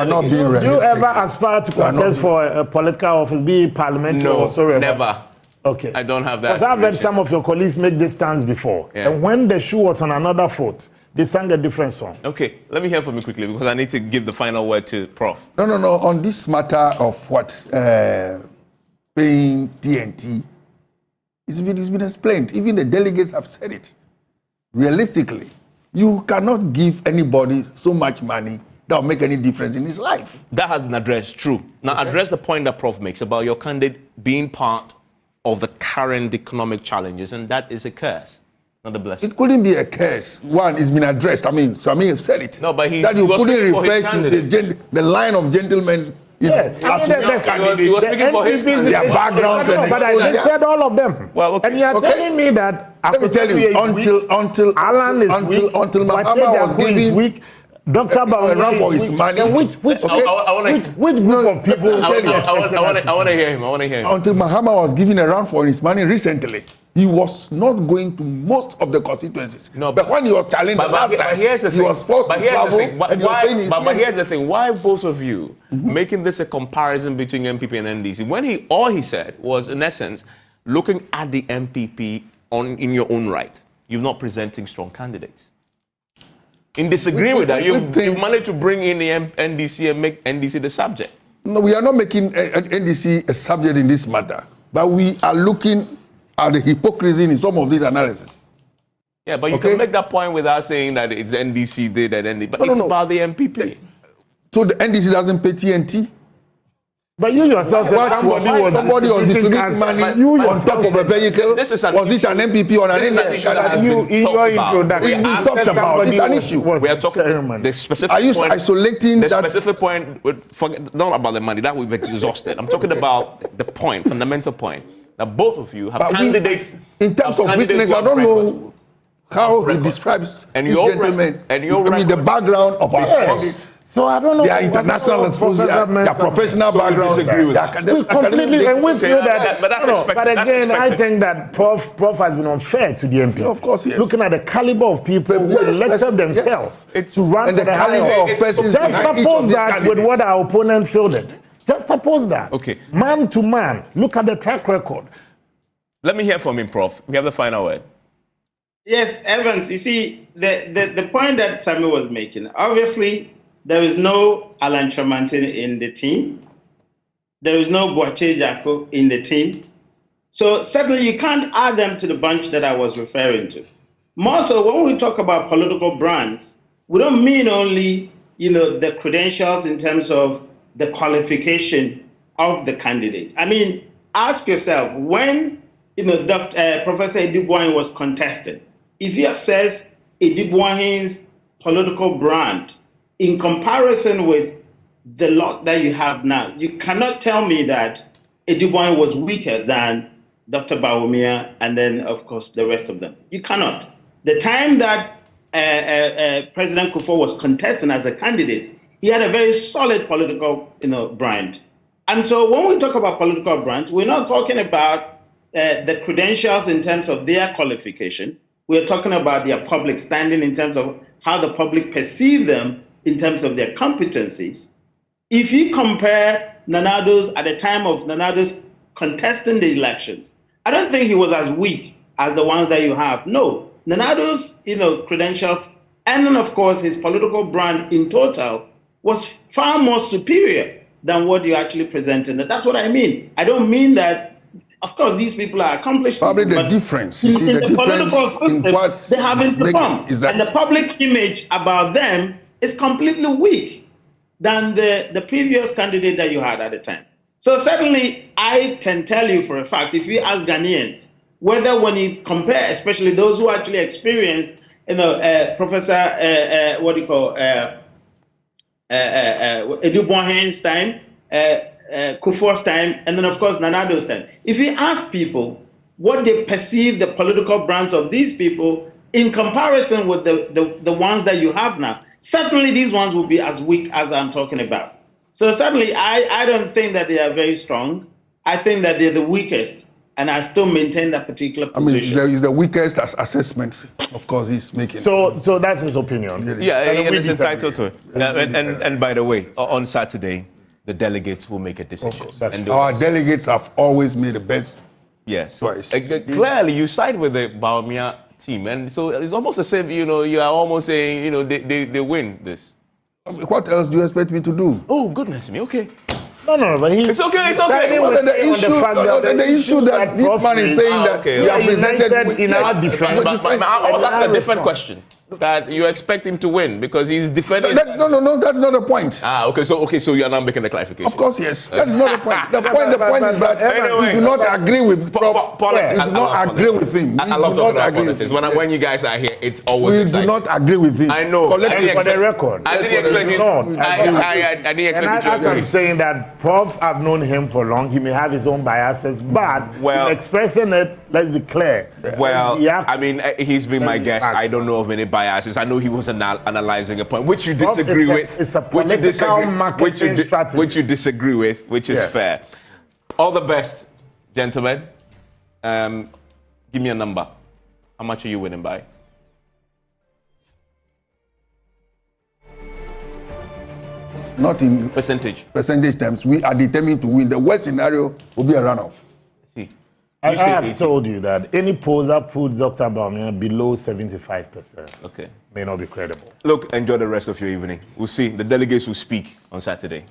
[SPEAKER 6] not being realistic.
[SPEAKER 5] Do you ever aspire to contest for a political office, be it parliamentary or so?
[SPEAKER 1] Never.
[SPEAKER 5] Okay.
[SPEAKER 1] I don't have that.
[SPEAKER 5] Because I've heard some of your colleagues make this stance before.
[SPEAKER 1] Yeah.
[SPEAKER 5] And when the shoe was on another foot, they sang a different song.
[SPEAKER 1] Okay, let me hear from you quickly because I need to give the final word to Prof.
[SPEAKER 6] No. On this matter of what paying TNT, it's been explained. Even the delegates have said it. Realistically, you cannot give anybody so much money that will make any difference in his life.
[SPEAKER 1] That has been addressed, true. Now address the point that Prof makes about your candidate being part of the current economic challenges, and that is a curse, not a blessing.
[SPEAKER 6] It couldn't be a curse. One, it's been addressed. I mean, Samir said it.
[SPEAKER 1] No, but
[SPEAKER 6] that you couldn't refer to the line of gentlemen.
[SPEAKER 5] He was
[SPEAKER 1] speaking for his
[SPEAKER 6] their backgrounds and
[SPEAKER 5] but I listed all of them.
[SPEAKER 6] Well, okay.
[SPEAKER 5] And you are telling me that
[SPEAKER 6] let me tell you, until Mahama was giving
[SPEAKER 5] Dr.
[SPEAKER 6] Baumia for his money.
[SPEAKER 5] Which group of people?
[SPEAKER 1] I want to hear him.
[SPEAKER 6] Until Mahama was giving a run for his money recently, he was not going to most of the constituencies.
[SPEAKER 1] No,
[SPEAKER 6] but when he was challenged last time, he was forced to travel.
[SPEAKER 1] But here's the thing. Why both of you making this a comparison between MPP and NDC? When all he said was, in essence, looking at the MPP in your own right, you're not presenting strong candidates. In disagreeing with that, you've managed to bring in the NDC and make NDC the subject.
[SPEAKER 6] No, we are not making NDC a subject in this matter, but we are looking at the hypocrisy in some of these analysis.
[SPEAKER 1] Yeah, but you can make that point without saying that it's NDC did and NDC, but it's about the MPP.
[SPEAKER 6] So the NDC doesn't pay TNT?
[SPEAKER 5] But you yourself said
[SPEAKER 6] somebody was distributing money on top of a vehicle. Was it an MPP or an NDC?
[SPEAKER 5] In your introduction,
[SPEAKER 6] it's been talked about. It's an issue.
[SPEAKER 1] We are talking the specific
[SPEAKER 6] point. Are you
[SPEAKER 1] point,
[SPEAKER 6] isolating
[SPEAKER 1] the
[SPEAKER 6] that?
[SPEAKER 1] specific point? Forget not about the money that we've exhausted. I'm talking about the point, fundamental point, that both of you have candidates.
[SPEAKER 6] In terms of witness, I don't know how he describes this gentleman. The background of our candidates.
[SPEAKER 5] So I don't know.
[SPEAKER 6] Their international exposure, their professional background.
[SPEAKER 5] We completely, and we feel that.
[SPEAKER 1] But that's expected.
[SPEAKER 5] But again, I think that Prof has been unfair to the MP.
[SPEAKER 6] Yeah, of course, yes.
[SPEAKER 5] Looking at the caliber of people who elected themselves to run
[SPEAKER 6] and
[SPEAKER 5] for the
[SPEAKER 6] caliber of persons.
[SPEAKER 5] Just oppose that with what our opponent fielded. Just oppose that.
[SPEAKER 1] Okay.
[SPEAKER 5] Man to man, look at the track record.
[SPEAKER 1] Let me hear from him, Prof. We have the final word.
[SPEAKER 4] Yes, Evans. You see, the point that Sammy was making. Obviously, there is no Alan Tremontin in the team. There is no Boache Jacko in the team. So certainly you can't add them to the bunch that I was referring to. More so, when we talk about political brands, we don't mean only, the credentials in terms of the qualification of the candidate. I mean, ask yourself, when, Professor Edibouahin was contested, if he assessed Edibouahin's political brand in comparison with the lot that you have now, you cannot tell me that Edibouahin was weaker than Dr. Baumia and then, of course, the rest of them. You cannot. The time that President Kufuor was contesting as a candidate, he had a very solid political brand. And so when we talk about political brands, we're not talking about the credentials in terms of their qualification. We're talking about their public standing in terms of how the public perceive them in terms of their competencies. If you compare Nanado's at the time of Nanado's contesting the elections, I don't think he was as weak as the ones that you have. No, Nanado's credentials and then of course his political brand in total was far more superior than what you actually presented. That's what I mean. I don't mean that. Of course, these people are accomplished.
[SPEAKER 6] Probably the difference. You see, the difference
[SPEAKER 4] system,
[SPEAKER 6] in what
[SPEAKER 4] they haven't performed,
[SPEAKER 6] is that,
[SPEAKER 4] and the public image about them is completely weak than the previous candidate that you had at the time. So certainly, I can tell you for a fact, if you ask Ghanaians, whether when you compare, especially those who actually experienced, Professor, Edibouahin's time, Kufuor's time, and then of course Nanado's time. If you ask people what they perceive the political brands of these people in comparison with the ones that you have now, certainly these ones will be as weak as I'm talking about. So certainly I don't think that they are very strong. I think that they're the weakest, and I still maintain that particular position.
[SPEAKER 6] I mean, it's the weakest assessment, of course, he's making.
[SPEAKER 5] So that's his opinion.
[SPEAKER 1] Yeah,
[SPEAKER 5] And
[SPEAKER 1] and
[SPEAKER 5] we
[SPEAKER 1] it's entitled to
[SPEAKER 5] disagree.
[SPEAKER 1] it. And by the way, on Saturday, the delegates will make a decision. And
[SPEAKER 6] Our delegates have always made the best
[SPEAKER 1] yes.
[SPEAKER 6] choice.
[SPEAKER 1] Clearly, you side with the Baumia team, and so it's almost the same. You are almost saying, they win this.
[SPEAKER 6] What else do you expect me to do?
[SPEAKER 1] Oh goodness me! Okay.
[SPEAKER 5] No, but he's
[SPEAKER 1] It's okay.
[SPEAKER 5] siding with
[SPEAKER 6] The issue that this man is saying that
[SPEAKER 1] okay,
[SPEAKER 6] we are
[SPEAKER 5] united
[SPEAKER 6] presented
[SPEAKER 5] in our defense.
[SPEAKER 1] But I was asking a different question. That you expect him to win because he's defending.
[SPEAKER 6] No, that's not the point.
[SPEAKER 1] Okay, so you are not making the clarification.
[SPEAKER 6] Of course, yes. That's not the point. The point is that we do not agree with politics. We do not agree with him.
[SPEAKER 1] I love talking about politics. When you guys are here, it's always exciting.
[SPEAKER 6] We do not agree with him.
[SPEAKER 1] I know.
[SPEAKER 5] For the record.
[SPEAKER 1] I didn't expect it. I didn't expect it.
[SPEAKER 5] And I'm saying that Prof, I've known him for long. He may have his own biases, but in expressing it, let's be clear.
[SPEAKER 1] Well, I mean, he's been my guest. I don't know of any biases. I know he was analyzing a point which you disagree with.
[SPEAKER 5] It's a political marketing strategy.
[SPEAKER 1] Which you disagree with, which is fair. All the best, gentlemen. Give me a number. How much are you winning by?
[SPEAKER 6] Not in
[SPEAKER 1] percentage
[SPEAKER 6] terms. We are determined to win. The worst scenario will be a runoff.
[SPEAKER 1] See,
[SPEAKER 5] I have told you that any poll that puts Dr. Baumia below 75% may not be credible.
[SPEAKER 1] Look, enjoy the rest of your evening. We'll see. The delegates will speak on Saturday.